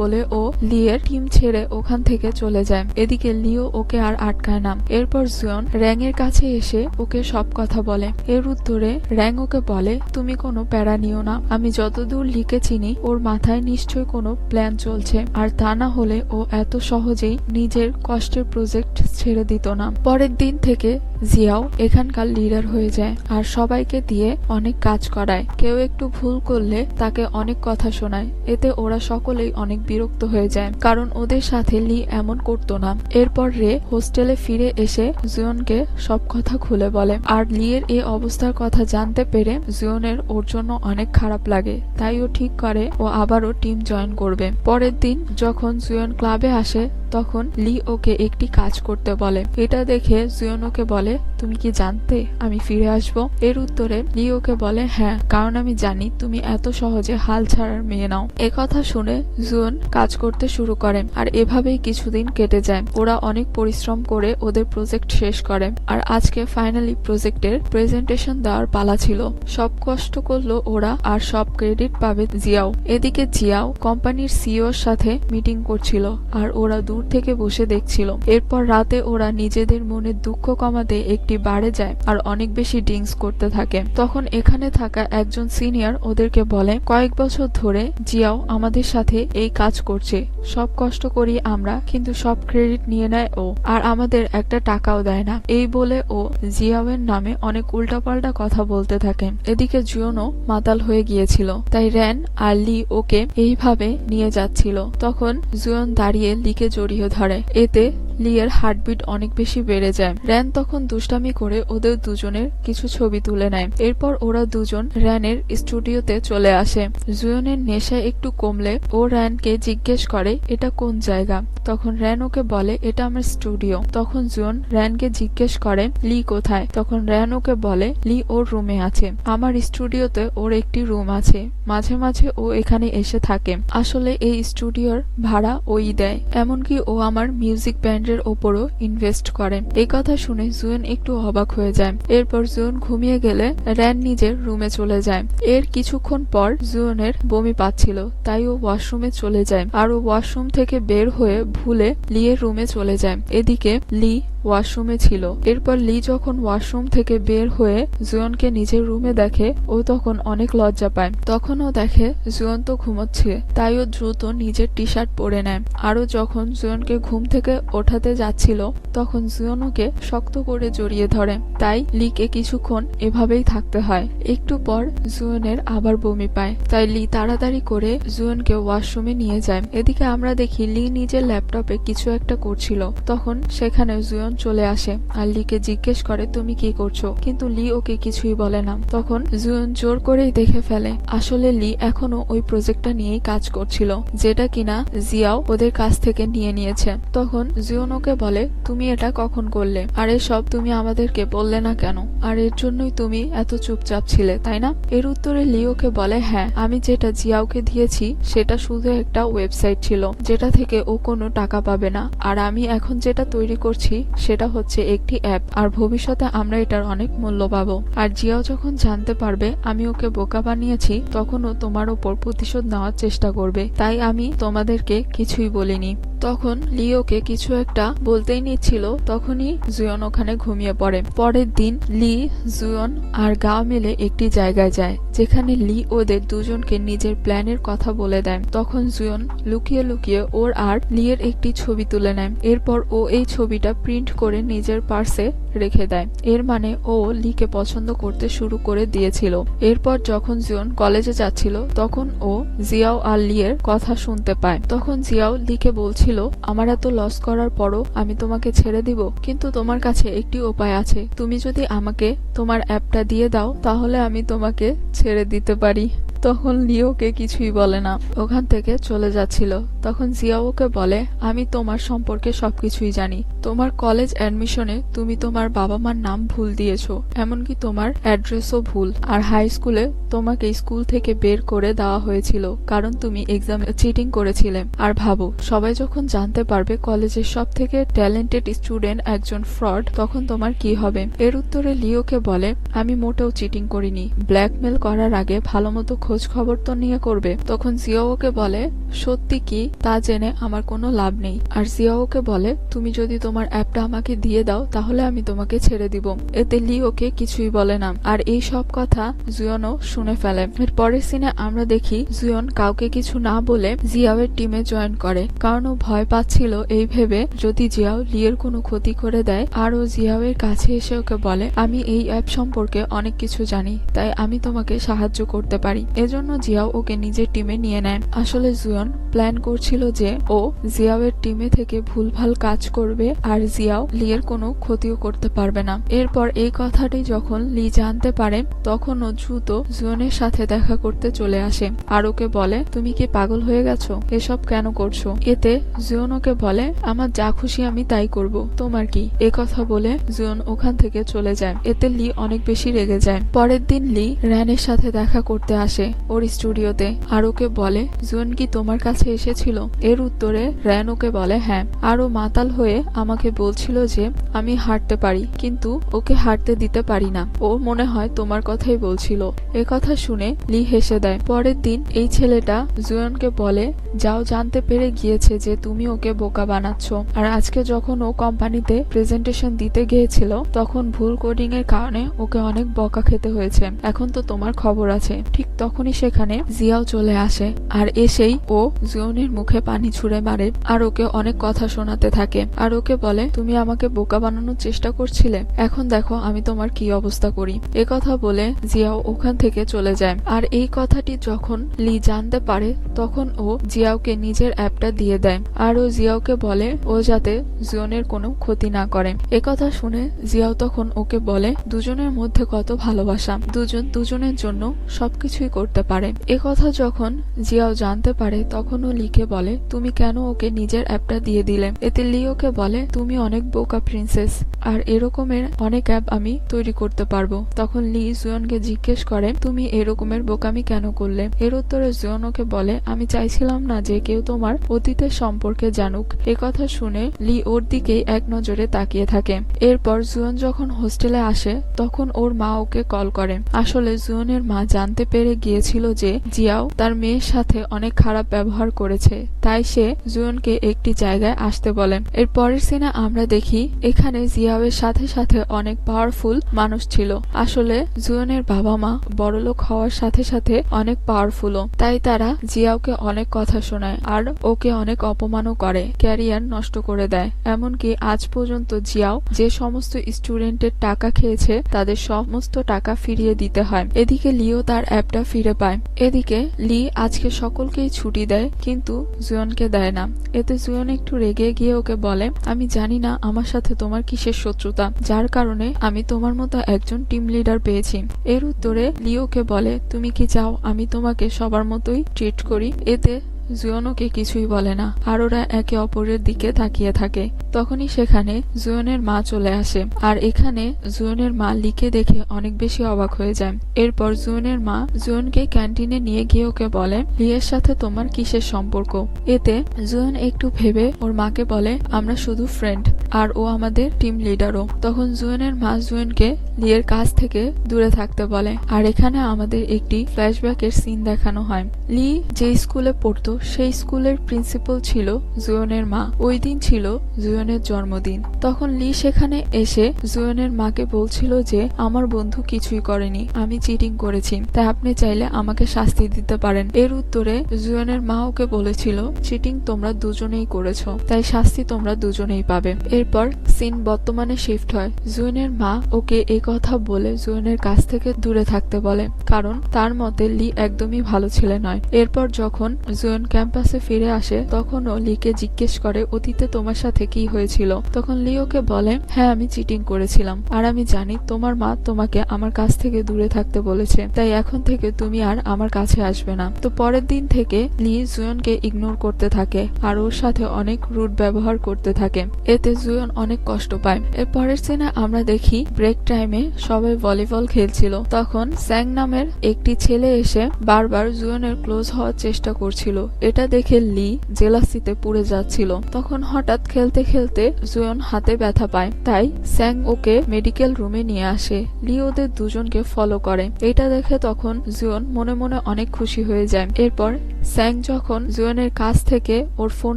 বলে ও লিয়ের টিম ছেড়ে ওখান থেকে চলে যায়। এদিকে লিও ওকে আর আটকায় না। এরপর জুয়ন র্যাংয়ের কাছে এসে ওকে সব কথা বলে। এর উত্তরে র্যাং ওকে বলে, তুমি কোনো প্যারা নিও না, আমি যতদূর লিকে চিনি ওর মাথায় নিশ্চয়ই কোনো প্ল্যান চলছে, আর তা না হলে ও এত সহজেই নিজের কষ্টের প্রজেক্ট ছেড়ে দিত না। পরের দিন থেকে জিয়াও এখানকার লিডার হয়ে যায় আর সবাইকে দিয়ে অনেক কাজ করায়। কেউ একটু ভুল করলে তাকে অনেক কথা শোনায়। এতে ওরা সকলেই অনেক বিরক্ত হয়ে যায়, কারণ ওদের সাথে লি এমন করতো না। এরপর রে হোস্টেলে ফিরে এসে জুয়নকে সব কথা খুলে বলে, আর লিয়ের এই অবস্থার কথা জানতে পেরে জুয়নের ওর জন্য অনেক খারাপ লাগে, তাই ও ঠিক করে ও আবারও টিম জয়েন করবে। পরের দিন যখন জুয়ন ক্লাবে আসে, তখন লি ওকে একটি কাজ করতে বলে। এটা দেখে জুয়ন ওকে বলে, তুমি কি জানতে আমি ফিরে আসব? এর উত্তরে লি ওকে বলে, হ্যাঁ, কারণ আমি জানি তুমি এত সহজে হাল ছাড়ার মেয়ে নাও। একথা শুনে জুয়ন কাজ করতে শুরু করে, আর এভাবেই কিছুদিন কেটে যায়। ওরা অনেক পরিশ্রম করে ওদের প্রজেক্ট শেষ করে, আর আজকে ফাইনালি প্রজেক্টের প্রেজেন্টেশন দেওয়ার পালা ছিল। সব কষ্ট করলো ওরা, আর সব ক্রেডিট পাবে জিয়াও। এদিকে জিয়াও কোম্পানির সিইওর সাথে মিটিং করছিল, আর ওরা দূর থেকে বসে দেখছিল। এরপর রাতে ওরা নিজেদের মনের দুঃখ কমাতে একটি বারে যায় আর অনেক বেশি ড্রিঙ্কস করতে থাকে। তখন এখানে থাকা একজন সিনিয়র ওদেরকে বলে, কয়েক বছর ধরে জিয়াও আমাদের সাথে এই কাজ করছে, সব কষ্ট করি আমরা, কিন্তু সব ক্রেডিট নিয়ে নেয় ও, আর আমাদের একটা টাকাও দেয় না। এই বলে ও জিয়াওয়ের নামে অনেক উল্টাপাল্টা কথা বলতে থাকে। এদিকে জুয়নও মাতাল হয়ে গিয়েছিল, তাই র্যান আর লি ওকে এইভাবে নিয়ে যাচ্ছিল। তখন জুয়ন দাঁড়িয়ে লিকে জড়িয়ে ধরে। এতে লিয়ের হার্টবিট অনেক বেশি বেড়ে যায়। র্যান তখন দুষ্টামি করে ওদের দুজনের কিছু ছবি তুলে নেয়। এরপর ওরা দুজন র্যানের স্টুডিওতে চলে আসে। জুয়নের নেশা একটু কমলে ও র্যানকে জিজ্ঞেস করে, এটা কোন জায়গা? তখন র্যান ওকে বলে, এটা আমার স্টুডিও। তখন জুয়ন র্যানকে জিজ্ঞেস করে, লি কোথায়? তখন র্যান ওকে বলে, লি ওর রুমে আছে, আমার স্টুডিওতে ওর একটি রুম আছে, মাঝে মাঝে ও এখানে এসে থাকে। আসলে এই স্টুডিওর ভাড়া ওই দেয়, এমনকি ও আমার মিউজিক ব্যান্ডের ওপরও ইনভেস্ট করে। এই কথা শুনে জুয়ন একটু অবাক হয়ে যায়। এরপর জুয়ন ঘুমিয়ে গেলে র্যান নিজের রুমে চলে যায়। এর কিছুক্ষণ পর জুয়নের বমি পাচ্ছিল, তাই ও ওয়াশরুমে চলে যায়, আর ও ওয়াশরুম থেকে বের হয়ে ভুলে লিয়ের রুমে চলে যায়। এদিকে লি ওয়াশরুমে ছিল। এরপর লি যখন ওয়াশরুম থেকে বের হয়ে জুয়নকে নিজের রুমে দেখে, ও তখন অনেক লজ্জা পায়। তখন ও দেখে জুয়ন তো ঘুমোচ্ছে, তাই ও দ্রুত নিজের টি শার্ট পরে নেয়। আরও যখন জুয়নকে ঘুম থেকে ওঠাতে যাচ্ছিল, তখন জুয়ন ওকে শক্ত করে জড়িয়ে ধরে, তাই লিকে কিছুক্ষণ এভাবেই থাকতে হয়। একটু পর জুয়নের আবার বমি পায়, তাই লি তাড়াতাড়ি করে জুয়নকে ওয়াশরুমে নিয়ে যায়। এদিকে আমরা দেখি লি নিজের ল্যাপটপে কিছু একটা করছিল। তখন সেখানে জুয়ন চলে আসে আর লিকে জিজ্ঞেস করে, তুমি কি করছো? কিন্তু লি ওকে কিছুই বলে না। তখন জুয়ন জোর করেই দেখে ফেলে আসলে লি এখনো ওই প্রজেক্টটা নিয়েই কাজ করছিল, যেটা কিনা জিয়াও ওদের কাছ থেকে নিয়ে নিয়েছে। তখন জুয়ন ওকে বলে, তুমি এটা কখন করলে? আর এসব তুমি আমাদেরকে বললে না কেন? আর এর জন্যই তুমি এত চুপচাপ ছিলে, তাই না? এর উত্তরে লি ওকে বলে, হ্যাঁ, আমি যেটা জিয়াওকে দিয়েছি সেটা শুধু একটা ওয়েবসাইট ছিল, যেটা থেকে ও কোনো টাকা পাবে না। আর আমি এখন যেটা তৈরি করছি সেটা হচ্ছে একটি অ্যাপ, আর ভবিষ্যতে আমরা এটার অনেক মূল্য পাবো। আর জিয়াও যখন জানতে পারবে আমি ওকে বোকা বানিয়েছি, তখন ও তোমার ওপর প্রতিশোধ নেওয়ার চেষ্টা করবে, তাই আমি তোমাদেরকে কিছুই বলিনি। তখন লি ওকে কিছু একটা বলতেই নিচ্ছিল, তখনই জুয়ন ওখানে ঘুমিয়ে পড়ে। পরের দিন লি, জুয়ন আর গাও মিলে একটি জায়গায় যায়, যেখানে লি ওদের দুজনকে নিজের প্ল্যানের কথা বলে দেয়। তখন জুয়ন লুকিয়ে লুকিয়ে ওর আর লিয়ের একটি ছবি তুলে নেয়। এরপর ও এই ছবিটা প্রিন্ট করে নিজের পার্সে রেখে দেয়। এর মানে ও লিকে পছন্দ করতে শুরু করে দিয়েছিল। এরপর যখন জিয়ন কলেজে যাচ্ছিল তখন ও জিয়াও আর লিয়ের কথা শুনতে পায়। তখন জিয়াও লিকে বলছিল, আমার এত লস করার পরও আমি তোমাকে ছেড়ে দিব, কিন্তু তোমার কাছে একটি উপায় আছে। তুমি যদি আমাকে তোমার অ্যাপটা দিয়ে দাও তাহলে আমি তোমাকে ছেড়ে দিতে পারি। তখন লিওকে কিছুই বলে না, ওখান থেকে চলে যাচ্ছিল। তখন জিয়াও ওকে বলে, আমি তোমার সম্পর্কে সবকিছুই জানি। তোমার কলেজ অ্যাডমিশনে তুমি তোমার বাবা মার নাম ভুল দিয়েছো, এমনকি তোমার অ্যাড্রেসও ভুল। আর হাই স্কুলে তোমাকে স্কুল থেকে বের করে দেওয়া হয়েছিল কারণ তুমি এক্সামে চিটিং করেছিলে। আর ভাবো, সবাই যখন জানতে পারবে কলেজের সব থেকে ট্যালেন্টেড স্টুডেন্ট একজন ফ্রড, তখন তোমার কি হবে? এর উত্তরে লিওকে বলে, আমি মোটেও চিটিং করিনি। ব্ল্যাকমেল করার আগে ভালো মতো খোঁজ খবর তো নিয়ে করবে। তখন জিয়াওকে বলে, সত্যি কি তা জেনে আমার কোনো লাভ নেই। আর জিয়াওকে বলে, তুমি যদি তোমার অ্যাপটা আমাকে দিয়ে দাও তাহলে আমি তোমাকে ছেড়ে দিব। এতে লিওকে কিছুই বলে না। আর এই সব কথা জুয়নও শুনে ফেলে। এর পরের সিনে আমরা দেখি জুয়ন কাউকে কিছু না বলে জিয়াওয়ের টিমে জয়েন করে, কারণ ও ভয় পাচ্ছিল এই ভেবে যদি জিয়াও লিয়ের কোনো ক্ষতি করে দেয়। আর ও জিয়াওয়ের কাছে এসে ওকে বলে, আমি এই অ্যাপ সম্পর্কে অনেক কিছু জানি, তাই আমি তোমাকে সাহায্য করতে পারি। এজন্য জিয়াও ওকে নিজের টিমে নিয়ে নেয়। আসলে জুয়ন প্ল্যান করছিল যে ও জিয়াওয়ের টিমে থেকে ভুলভাল কাজ করবে আর জিয়াও লিয়ের কোনো ক্ষতিও করতে পারবে না। এরপর এই কথাটি যখন লি জানতে পারে তখন ও দ্রুত জুয়নের সাথে দেখা করতে চলে আসে আর ওকে বলে, তুমি কি পাগল হয়ে গেছো? এসব কেন করছো? এতে জুয়ন ওকে বলে, আমার যা খুশি আমি তাই করব, তোমার কি? এ কথা বলে জুয়ন ওখান থেকে চলে যায়। এতে লি অনেক বেশি রেগে যায়। পরের দিন লি র্যানের সাথে দেখা করতে আসে ওর স্টুডিওতে আর ওকে বলে, জুয়ন কি তোমার কাছে এসেছিল? এর উত্তরে র্যান ওকে বলে, হ্যাঁ। আর ও মাতাল হয়ে আমাকে বলছিল যে আমি হাঁটতে পারি, কিন্তু ওকে হাঁটতে দিতে পারি না। ও মনে হয় তোমার কথাই বলছিল। এ কথা শুনে লি হেসে দেয়। পরের দিন এই ছেলেটা জুয়নকে বলে, যাও জানতে পেরে গিয়েছে যে তুমি ওকে বোকা বানাচ্ছ। আর আজকে যখন ও কোম্পানিতে প্রেজেন্টেশন দিতে গিয়েছিল তখন ভুল কোডিং এর কারণে ওকে অনেক বকা খেতে হয়েছে। এখন তো তোমার খবর আছে। ঠিক তখনই সেখানে জিয়াও চলে আসে আর এসেই ও জুয়নের মুখে পানি ছুঁড়ে মারে আর ওকে অনেক কথা শোনাতে থাকে। আর ওকে বলে, তুমি আমাকে বোকা বানানোর চেষ্টা করছিলে, এখন দেখো আমি তোমার কি অবস্থা করি। এ কথা বলে জিয়াও ওখান থেকে চলে যায়। আর এই কথাটি যখন লি জানতে পারে তখন ও জিয়াওকে নিজের অ্যাপটা দিয়ে দেয় আর ও জিয়াওকে বলে ও যাতে জুয়নের কোনো ক্ষতি না করে। এ কথা শুনে জিয়াও তখন ওকে বলে, দুজনের মধ্যে কত ভালোবাসা, দুজন দুজনের জন্য সবকিছুই করতে পারে। এ কথা যখন জিয়াও জানতে পারে তখন ও লিকে বলে, তুমি কেন ওকে নিজের অ্যাপটা দিয়ে দিলে? এতে লি ওকে বলে, তুমি অনেক বোকা প্রিন্সেস, আর এরকমের অনেক অ্যাপ আমি তৈরি করতে পারবো। তখন লি জুয়নকে জিজ্ঞেস করে, তুমি এরকমের বোকামি কেন করলে? এর উত্তরে জুয়ন ওকে বলে, আমি চাইছিলাম না যে কেউ তোমার অতীতের সম্পর্কে জানুক। এ কথা শুনে লি ওর দিকেই এক নজরে তাকিয়ে থাকে। এরপর জুয়ন যখন হোস্টেলে আসে তখন ওর মা ওকে কল করে। আসলে জুয়নের মা জানতে পেরে গিয়েছিল যে জিয়াও তার মেয়ের সাথে অনেক খারাপ ব্যবহার করেছে, তাই সে জুয়নকে একটি জায়গায় আসতে বলে। এর পরের সিনে আমরা দেখি এখানে জিয়াওয়ের সাথে সাথে অনেক পাওয়ারফুল মানুষ ছিল। আসলে জুয়নের বাবা মা বড়লোক হওয়ার সাথে সাথে অনেক পাওয়ারফুলও, তাই তারা জিয়াওকে অনেক কথা শোনায় আর ওকে অনেক অপমানও করে, ক্যারিয়ার নষ্ট করে দেয়। এমনকি আজ পর্যন্ত জিয়াও যে সমস্ত স্টুডেন্টের টাকা খেয়েছে তাদের সমস্ত টাকা ফিরিয়ে দিতে হয়। এদিকে লিও তার অ্যাপটা ফিরে পায়। এদিকে লি আজকে সকলকেই ছুটি দেয় কিন্তু জুয়নকে দেয় না। এতে জুয়ন একটু রেগে গিয়ে ওকে বলে, আমি জানি না আমার সাথে তোমার কিসের শত্রুতা, যার কারণে আমি তোমার মতো একজন টিম লিডার পেয়েছি। এর উত্তরে লিওকে বলে, তুমি কি চাও আমি তোমাকে সবার মতোই ট্রিট করি? এতে জুয়নকে কিছুই বলে না আর ওরা একে অপরের দিকে তাকিয়ে থাকে। তখনই সেখানে জুয়নের মা চলে আসে আর এখানে জুয়নের মা লিকে দেখে অনেক বেশি অবাক হয়ে যায়। এরপর জুয়নের মা জুয়নকে ক্যান্টিনে নিয়ে গিয়ে ওকে বলে, লিয়ের সাথে তোমার কিসের সম্পর্ক? এতে জুয়ন একটু ভেবে ওর মাকে বলে, আমরা শুধু ফ্রেন্ড। আর ও আমাদের টিম লিডারও। তখন জুয়েনের মা জুয়েনকে লিয়ের কাছ থেকে দূরে থাকতে বলে। আর এখানে আমাদের একটি ফ্ল্যাশব্যাকের সিন দেখানো হয়। লি যে স্কুলে পড়তো সেই স্কুলের প্রিন্সিপাল ছিল জুয়েনের মা। ওই দিন ছিল জুয়েনের জন্মদিন। তখন লি সেখানে এসে জুয়েনের মাকে বলছিল যে আমার বন্ধু কিছুই করেনি, আমি চিটিং করেছি, তাই আপনি চাইলে আমাকে শাস্তি দিতে পারেন। এর উত্তরে জুয়েনের মা ওকে বলেছিল চিটিং তোমরা দুজনেই করেছো, তাই শাস্তি তোমরা দুজনেই পাবে। এরপর সিন বর্তমানে শিফট হয়। জুয়েনের মা ওকে এই কথা বলে জুয়েনের কাছ থেকে দূরে থাকতে বলে, কারণ তার মতে লি একদমই ভালো ছেলে নয়। এরপর যখন জুয়েন ক্যাম্পাসে ফিরে আসে তখন ও লিকে জিজ্ঞেস করে অতীতে তোমার সাথে কি হয়েছিল। তখন লি ওকে বলে হ্যাঁ আমি চিটিং করেছিলাম, আর আমি জানি তোমার মা তোমাকে আমার কাছ থেকে দূরে থাকতে বলেছে, তাই এখন থেকে তুমি আর আমার কাছে আসবে না। তো পরের দিন থেকে লি জুয়েনকে ইগনোর করতে থাকে আর ওর সাথে অনেক রুড ব্যবহার করতে থাকে। এতে জুয়েন অনেক কষ্ট পায়। এর পরের সিনে আমরা দেখি ব্রেক টাইমে সবাই ভলিবল খেলছিল। তখন স্যাং নামের একটি ছেলে এসে বারবার জুয়েনের ক্লোজ হওয়ার চেষ্টা করছিল। এটা দেখে লি জেলাসিতে পুড়ে যাচ্ছিল। তখন হঠাৎ খেলতে খেলতে জুয়েন হাতে ব্যথা পায়, তাই স্যাং ওকে মেডিকেল রুমে নিয়ে আসে। লি ওদের দুজনকে ফলো করে। এটা দেখে তখন জুয়েন মনে মনে অনেক খুশি হয়ে যায়। এরপর স্যাং যখন জুয়েনের কাছ থেকে ওর ফোন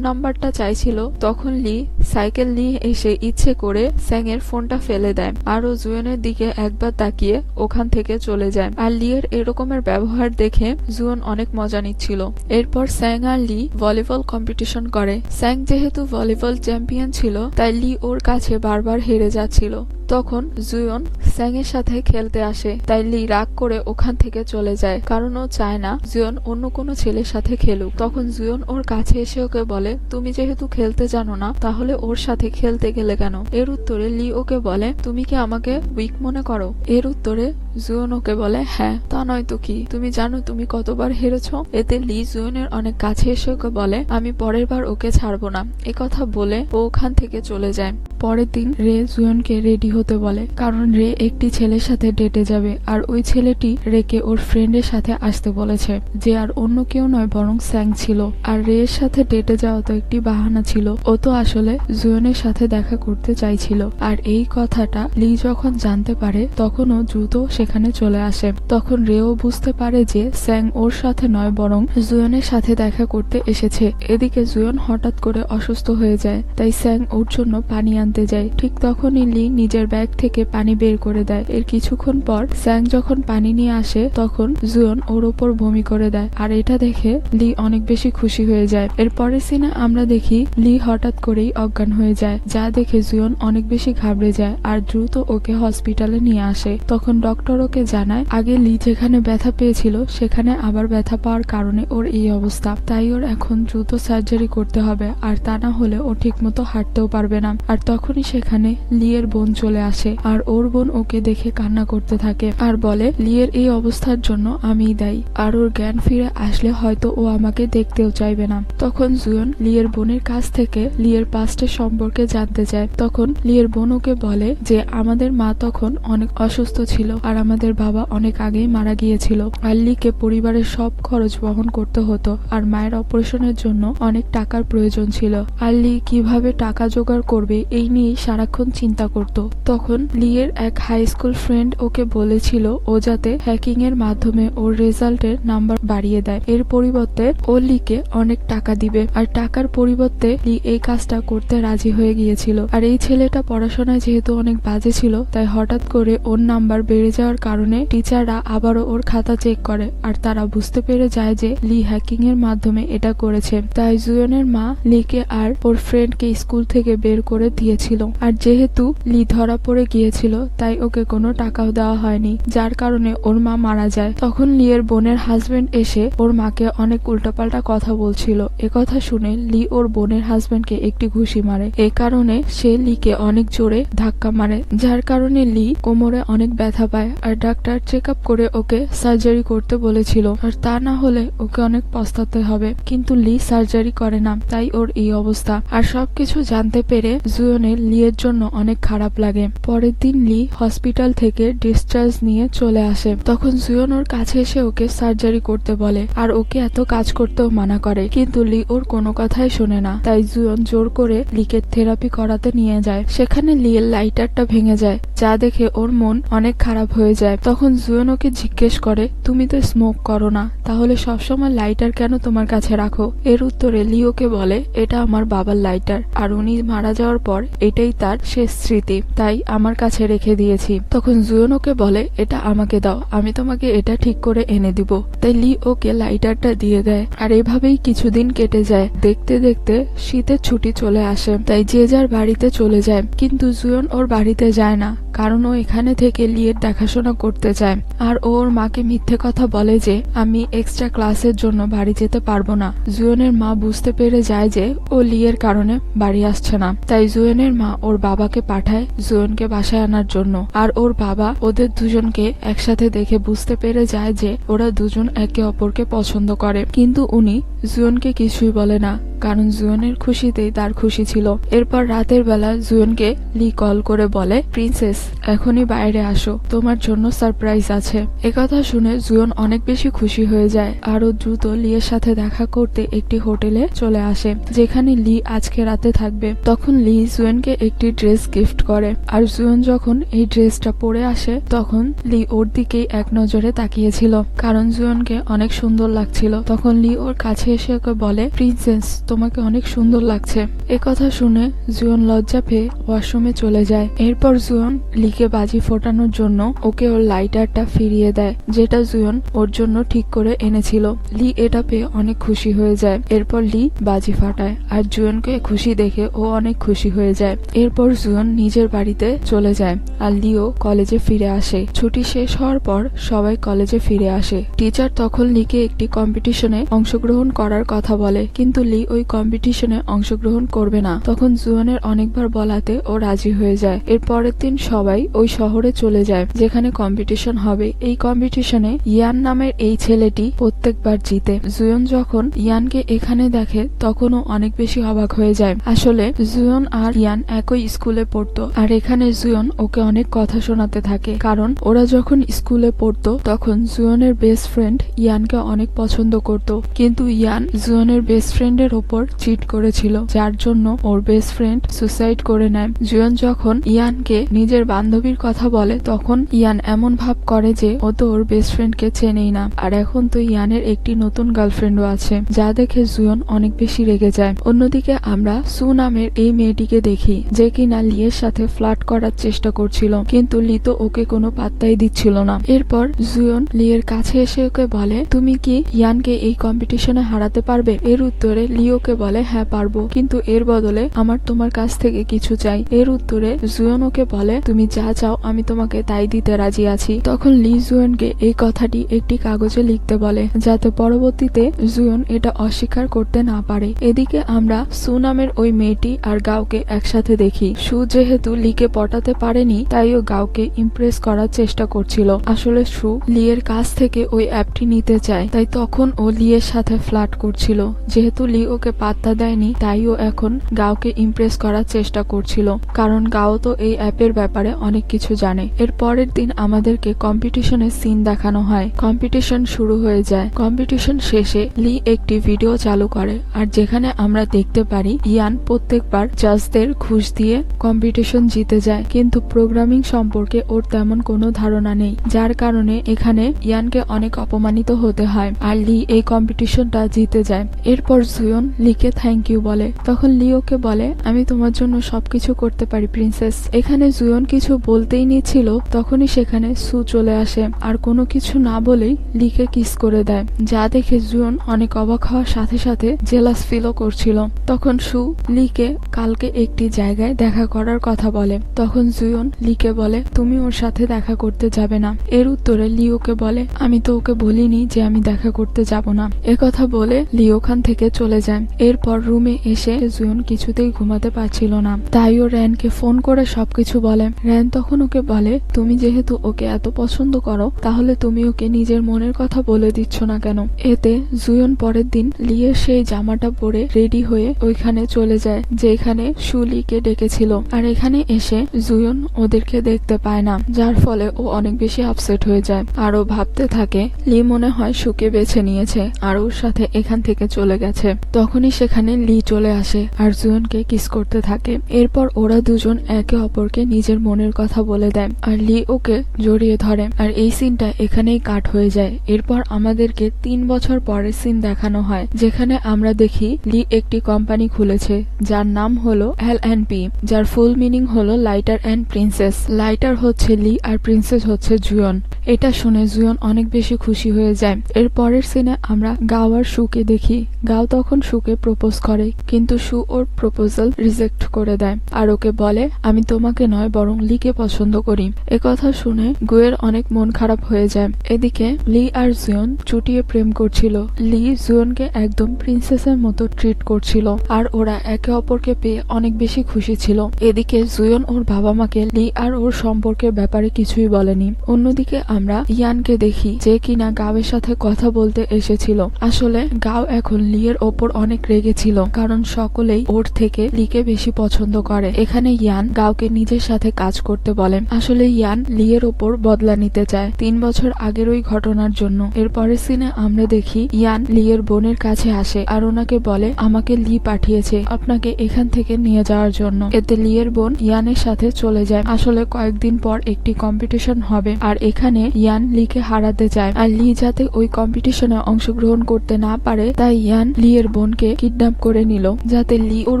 নাম্বারটা চাইছিল তখন লি সাইকেল নিয়ে এসে ইচ্ছে করে স্যাং এর ফোনটা ফেলে দেয় আর ও জুয়েনের দিকে একবার তাকিয়ে ওখান থেকে চলে যায়। আর লিয়ের এরকমের ব্যবহার দেখে জুয়েন অনেক মজা নিচ্ছিল। এরপর স্যাং আর লি ভলিবল কম্পিটিশন করে। স্যাং যেহেতু ভলিবল চ্যাম্পিয়ন ছিল তাই লি ওর কাছে বারবার হেরে যাচ্ছিল। তখন জুয়ন স্যাং এর সাথে খেলতে আসে, তাই লি রাগ করে ওখান থেকে চলে যায়, কারণ ও চায় না জুয়ন অন্য কোনো ছেলের সাথে খেলুক। তখন জুয়ন ওর কাছে এসে ওকে বলে তুমি যেহেতু খেলতে জানো না তাহলে ওর সাথে খেলতে গেলে কেন। এর উত্তরে লি ওকে বলে তুমি কি আমাকে উইক মনে করো। এর উত্তরে জুয়ন ওকে বলে হ্যাঁ, তা নয় তো কি, তুমি জানো তুমি কতবার হেরেছো। এতে লি জুয়নের অনেক কাছে এসে ওকে বলে আমি পরের বার ওকে ছাড়বো না। একথা বলে ও ওখান থেকে চলে যায়। পরের দিন রে জুয়নকে রেডি হতে বলে, কারণ রে একটি ছেলের সাথে ডেটে যাবে আর ওই ছেলেটি রেকে ওর ফ্রেন্ডের সাথে আসতে বলেছে, যে আর অন্য কেউ নয় বরং স্যাং ছিল। আর রে এর সাথে ডেটে যাওয়া তো একটি বাহানা ছিল, ও তো আসলে জুয়নের সাথে দেখা করতে চাইছিল। আর এই কথাটা লি যখন জানতে পারে তখন ও দ্রুত সেখানে চলে আসে। তখন রেও বুঝতে পারে যে স্যাং ওর সাথে নয় বরং জুয়নের সাথে দেখা করতে এসেছে। এদিকে জুয়ন হঠাৎ করে অসুস্থ হয়ে যায়, তাই স্যাং ওর জন্য পানি আনতে যায়। ঠিক তখনই লি নিজের ব্যাগ থেকে পানি বের করে দেয়। এর কিছুক্ষণ পর স্যাং যখন পানি নিয়ে আসে তখন জুয়ন ওর ওপর বমি করে দেয়, আর এটা দেখে লি অনেক বেশি খুশি হয়ে যায়। এর পরের সিনে আমরা দেখি লি হঠাৎ করেই অজ্ঞান হয়ে যায়, যা দেখে জুয়ন অনেক বেশি ঘাবড়ে যায় আর দ্রুত ওকে হসপিটালে নিয়ে আসে। তখন ডক্টর ওকে জানায় আগে লি যেখানে ব্যথা পেয়েছিল সেখানে আবার ব্যথা পাওয়ার কারণে ওর এই অবস্থা, তাই ওর এখন দ্রুত সার্জারি করতে হবে, আর তা না হলে ও ঠিক মতো হাঁটতেও পারবে না। আর তখনই সেখানে লিয়ের বোন চলে আসে আর ওর বোন ওকে দেখে কান্না করতে থাকে আর বলে লিয়ের এই অবস্থার জন্য আমিই দায়ী, আর ওর জ্ঞান ফিরে আসলে হয়তো ও আমাকে দেখতেও চাইবে না। তখন জুয়ন লিয়ের বোনের কাছ থেকে লিয়ের পাস্টের সম্পর্কে জানতে চায়। তখন লিয়ের বোন ওকে বলে যে আমাদের মা তখন অনেক অসুস্থ ছিল আর আমাদের বাবা অনেক আগেই মারা গিয়েছিল, আর লিকে পরিবারের সব খরচ বহন করতে হতো, আর মায়ের অপারেশনের জন্য অনেক টাকার প্রয়োজন ছিল। আর লি কিভাবে টাকা জোগাড় করবে এই নিয়েই সারাক্ষণ চিন্তা করত। তখন লিয়ের এক হাই স্কুল ফ্রেন্ড ওকে বলেছিল ও যাতে হ্যাকিং এর মাধ্যমে ওর রেজাল্টের নাম্বার বাড়িয়ে দেয়, এর পরিবর্তে ও লিকে অনেক টাকা দিবে। আর টাকার পরিবর্তে লি এই কাজটা করতে রাজি হয়ে গিয়েছিল। আর এই ছেলেটা পড়াশোনায় যেহেতু অনেক বাজে ছিল তাই হঠাৎ করে ওর নাম্বার বেড়ে যাওয়ার কারণে টিচাররা আবারও ওর খাতা চেক করে আর তারা বুঝতে পেরে যায় যে লি হ্যাকিং এর মাধ্যমে এটা করেছে। তাই জুয়নের মা লিকে আর ওর ফ্রেন্ডকে স্কুল থেকে বের করে দিয়েছিল। আর যেহেতু লি ধরা পড়ে গিয়েছিল তাই ওকে কোনো টাকাও দেওয়া হয়নি, যার কারণে ওর মা মারা যায়। তখন লিয়ের বোনের হাজবেন্ড এসে ওর মাকে অনেক উল্টাপাল্টা কথা বলছিল। একথা শুনে লি ওর বোনের হাজবেন্ডকে একটি ঘুষি মারে। এ কারণে সে লিকে অনেক জোরে ধাক্কা মারে, যার কারণে লি কোমরে অনেক ব্যথা পায়। আর ডাক্তার চেক আপ করে ওকে সার্জারি করতে বলেছিল, আর তা না হলে ওকে অনেক পস্তাতে হবে, কিন্তু লি সার্জারি করে না, তাই ওর এই অবস্থা। আর সবকিছু জানতে পেরে জুয়নের লিয়ের জন্য অনেক খারাপ লাগে। বাইরে। পরের দিন লি হসপিটাল থেকে ডিসচার্জ নিয়ে চলে আসে। তখন জুয়ন ওর কাছে এসে ওকে সার্জারি করতে বলে আর ওকে এত কাজ করতেও মানা করে, কিন্তু লি ওর কোনো কথাই শোনে না। তাই জুয়ন জোর করে লিকে থেরাপি করাতে নিয়ে যায়। সেখানে লিয়ের লাইটারটা ভেঙে যায়, যা দেখে ওর মন অনেক খারাপ হয়ে যায়। তখন জুয়ন ওকে জিজ্ঞেস করে, তুমি তো স্মোক করো না, তাহলে সবসময় লাইটার কেন তোমার কাছে রাখো? এর উত্তরে লি ওকে বলে, এটা আমার বাবার লাইটার, আর উনি মারা যাওয়ার পর এটাই তার শেষ স্মৃতি, তাই আমার কাছে রেখে দিয়েছি। তখন জুয়ন ওকে বলে, এটা আমাকে দাও, আমি তোমাকে এটা ঠিক করে এনে দিব। তাই লি ওকে লাইটারটা দিয়ে দেয়। আর এভাবেই কিছুদিন কেটে যায়। দেখতে দেখতে শীতের ছুটি চলে আসে, তাই যে যার বাড়িতে চলে যায়। কিন্তু জুয়ন ওর বাড়িতে যায় না, কারণ ও এখানে থেকে লিয়ের দেখাশোনা করতে চায়। আর ওর মাকে মিথ্যে কথা বলে যে আমি এক্সট্রা ক্লাসের জন্য বাড়ি যেতে পারবো না। জুয়নের মা বুঝতে পেরে যায় যে ও লিয়ের কারণে বাড়ি আসছে না। তাই জুয়নের মা ওর বাবাকে পাঠায় জুয়নকে বাসায় আনার জন্য। আর ওর বাবা ওদের দুজনকে একসাথে দেখে বুঝতে পেরে যায় যে ওরা দুজন একে অপরকে পছন্দ করে। কিন্তু উনি জুয়নকে কিছুই বলে না, কারণ জুয়নের খুশিতেই তার খুশি ছিল। এরপর রাতের বেলা জুয়নকে লি কল করে বলে, প্রিন্সেস এখনই বাইরে আসো, তোমার জন্য সারপ্রাইজ আছে। একথা শুনে জুয়ন অনেক বেশি খুশি হয়ে যায়। আর ও দ্রুত লিয়ের সাথে দেখা করতে একটি হোটেলে চলে আসে, যেখানে লি আজকে রাতে থাকবে। তখন লি জুয়নকে একটি ড্রেস গিফট করে। আর জুয়ন যখন এই ড্রেসটা পরে আসে, তখন লি ওর দিকেই এক নজরে তাকিয়েছিল, কারণ জুয়নকে অনেক সুন্দর লাগছিল। তখন লি ওর কাছে এসে ওকে বলে, প্রিন্সেস তোমাকে অনেক সুন্দর লাগছে। একথা শুনে জুয়ন লজ্জা পেয়ে ওয়াশরুমে চলে যায়। এরপর জুয়ন লিকে বাজি ফোটানোর জন্য ওকে ওর লাইটারটা ফিরিয়ে দেয়, যেটা জুয়ন ওর জন্য ঠিক করে এনেছিল। লি এটা পেয়ে অনেক খুশি হয়ে যায়। এরপর লি বাজি ফাটায়, আর জুয়নকে খুশি দেখে ও অনেক খুশি হয়ে যায়। এরপর জুয়ন নিজের বাড়িতে চলে যায়, আর লিও কলেজে ফিরে আসে। ছুটি শেষ হওয়ার পর সবাই কলেজে ফিরে আসে। টিচার তখন লিকে একটি কম্পিটিশনে অংশগ্রহণ করার কথা বলে, কিন্তু লি ওই কম্পিটিশনে অংশগ্রহণ করবে না। তখন জুয়নের অনেকবার বলাতে ও রাজি হয়ে যায়। এর পরের দিন সবাই ওই শহরে চলে যায়, যেখানে কম্পিটিশন হবে। এই কম্পিটিশনে ইয়ান নামের এই ছেলেটি প্রত্যেকবার জিতে। জুয়ন যখন ইয়ানকে এখানে দেখে, তখনও অনেক বেশি অবাক হয়ে যায়। আসলে জুয়ন আর ইয়ান একই স্কুলে পড়তো, আর এখানে জুয়ন ওকে অনেক কথা শোনাতে থাকে, কারণ ওরা যখন স্কুলে পড়তো তখন জুয়নের বেস্ট ফ্রেন্ড ইয়ানকে অনেক পছন্দ করত। কিন্তু ইয়ান জুয়নের বেস্ট ফ্রেন্ডের ওপর চিট করেছিল, যার জন্য ওর বেস্ট ফ্রেন্ড সুসাইড করে নেয়। জুয়ন যখন ইয়ানকে নিজের বান্ধবীর কথা বলে, তখন ইয়ান এমন ভাব করে যে ও তো ওর বেস্ট ফ্রেন্ডকে চেনেই না, আর এখন তো ইয়ানের একটি নতুন গার্লফ্রেন্ডও আছে, যা দেখে জুয়ন অনেক বেশি রেগে যায়। অন্যদিকে আমরা সু নামের এই মেয়েটিকে দেখি, যে কিনা লিয়ের সাথে ফ্লার্ট করার চেষ্টা করছিল, কিন্তু লি তো ওকে কোনো পাত্তাই দিচ্ছিল না। এরপর জুয়ন লিয়ের কাছে এসে ওকে বলে, তুমি কি ইয়ানকে এই কম্পিটিশনে হারাতে পারবে? এর উত্তরে লি ওকে বলে, হ্যাঁ পারবো, কিন্তু এর বদলে আমার তোমার কাছ থেকে কিছু চাই। এর উত্তরে জুয়ন ওকে বলে, তুমি যা চাও আমি তোমাকে তাই দিতে রাজি আছি। তখন লি জুয়নকে এই কথাটি একটি কাগজে লিখতে বলে, যাতে পরবর্তীতে জুয়ন এটা অস্বীকার করতে না পারে। এদিকে আমরা সু নামের ওই মেয়েটি আর গাওকে একসাথে দেখি। সু যেহেতু লিকে পটাতে পারেনি, তাই ও গাওকে ইমপ্রেস করার চেষ্টা করছিল। আসলে সু লিয়ের কাছ থেকে ওই অ্যাপটি নিতে চায়, তাই তখন ও লিয়ের সাথে ফ্লার্ট করছিল। যেহেতু লি ওকে পাত্তা দেয়নি, তাই ও এখন গাওকে ইমপ্রেস করার চেষ্টা করছিল, কারণ গাও তো এই অ্যাপের ব্যাপারে অনেক কিছু জানে। এর পরের দিন আমাদেরকে কম্পিটিশনের সিন দেখানো হয়। কম্পিটিশন শুরু হয়ে যায়। কম্পিটিশন শেষে লি একটি ভিডিও চালু করে, আর যেখানে আমরা দেখতে পারি ইয়ান প্রত্যেকবার জাজদের ঘুষ দিয়ে কম্পিটিশন জিতে যায়, কিন্তু প্রোগ্রামিং সম্পর্কে ওর তেমন কোনো ধারণা নেই, যার কারণে এখানে ইয়ানকে অনেক অপমানিত হতে হয়। আর লি এই কম্পিটিশনটা জিতে যায়। এরপর জুয়ন লিকে থ্যাংক ইউ বলে। তখন লি ওকে বলে, আমি তোমার জন্য সবকিছু করতে পারি প্রিন্সেস। এখানে জুয়ন কিছু বলতেই নিচ্ছিল, তখনই সেখানে সু চলে আসে, আর কোনো কিছু না বলেই লিকে কিস করে দেয়, যা দেখে জুয়ন অনেক অবাক হওয়ার সাথে সাথে জেলাস ফিলও করছিল। তখন সু লিকে কালকে একটি জায়গায় দেখা করার কথা বলে। তখন জুয়ন লিকে বলে, তুমি ওর সাথে দেখা করতে যাবে না। এর উত্তরে লি ওকে বলে, আমি তো ওকে বলিনি যে আমি দেখা করতে যাব না। একথা বলে লি ওখান থেকে চলে যায়। এরপর রুমে এসে জুয়ন কিছুতেই ঘুমাতে পারছিল না, তাই ও র্যানকে ফোন করে সবকিছু বলে। র্যান তখন ওকে বলে, তুমি যেহেতু ওকে এত পছন্দ করো, তাহলে তুমি ওকে নিজের মনের কথা বলে দিচ্ছ না কেন? এতে জুয়ন পরের দিন লিয়ের সেই জামাটা পরে রেডি হয়ে ওইখানে চলে যায়, যেখানে সু লিকে ডেকেছিল। আর এখানে এসে আসে জুয়ন ওদেরকে দেখতে পায় না, যার ফলে ও অনেক বেশি আপসেট হয়ে যায়। আর ও ভাবতে থাকে লি মনে হয় সুকে বেছে নিয়েছে আর ওর সাথে এখান থেকে চলে গেছে। তখনই সেখানে লি চলে আসে আর জুয়নকে কিস করতে থাকে। এরপর ওরা দুজন একে অপরকে নিজের মনের কথা বলে দেয় আর লি ওকে জড়িয়ে ধরে। আর এই সিনটা এখানেই কাট হয়ে যায়। এরপর আমাদেরকে 3 বছর পরের সিন দেখানো হয়, যেখানে আমরা দেখি লি একটি কোম্পানি খুলেছে যার নাম হলো L&P, যার ফুল মিনিং হলো লাইটার অ্যান্ড প্রিন্সেস। লাইটার হচ্ছে লি আর প্রিন্সেস হচ্ছে জুয়ন। এটা শুনে জুয়ন অনেক বেশি খুশি হয়ে যায়। এর পরের সিনে আমরা গাও আর সুকে দেখি। গাও তখন সুকে প্রপোজ করে, কিন্তু সু ওর প্রপোজাল রিজেক্ট করে দেয় আর ওকে বলে আমি তোমাকে নয় বরং লিকে পছন্দ করি। একথা শুনে গুয়ের অনেক মন খারাপ হয়ে যায়। এদিকে লি আর জুয়ন চুটিয়ে প্রেম করছিল। লি জুয়নকে একদম প্রিন্সেসের মতো ট্রিট করছিল আর ওরা একে অপরকে পেয়ে অনেক বেশি খুশি ছিল। এদিকে জুয়ন ওর বাবা মাকে লি আর ওর সম্পর্কের ব্যাপারে কিছুই বলেনি। অন্যদিকে আমরা ইয়ানকে দেখি, যে কিনা গাওয়ের সাথে কথা বলতে এসেছিল। আসলে গাও এখন লিয়ের ওপর অনেক রেগেছিল, কারণ সকলেই ওর থেকে লিকে বেশি পছন্দ করে। এখানে ইয়ান গাওকে নিজের সাথে কাজ করতে বলে। আসলে ইয়ান লিয়ের ওপর বদলা নিতে চায় 3 বছর আগের ওই ঘটনার জন্য। এর পরের সিনে আমরা দেখি ইয়ান লিয়ের বোনের কাছে আসে আর ওনাকে বলে আমাকে লি পাঠিয়েছে আপনাকে এখান থেকে নিয়ে যাওয়ার জন্য। এতে লিয়ের বোন ইয়ানের সাথে চলে যায়। আসলে কয়েকদিন পর একটি কম্পিটিশন হবে আর এখানে ইয়ান লিকে হারাতে চায়। আর লি যাতে ওই কম্পিটিশনে অংশগ্রহণ করতে না পারে, তাই ইয়ান লিয়ের বোনকে কিডন্যাপ করে নিল, যাতে লি ওর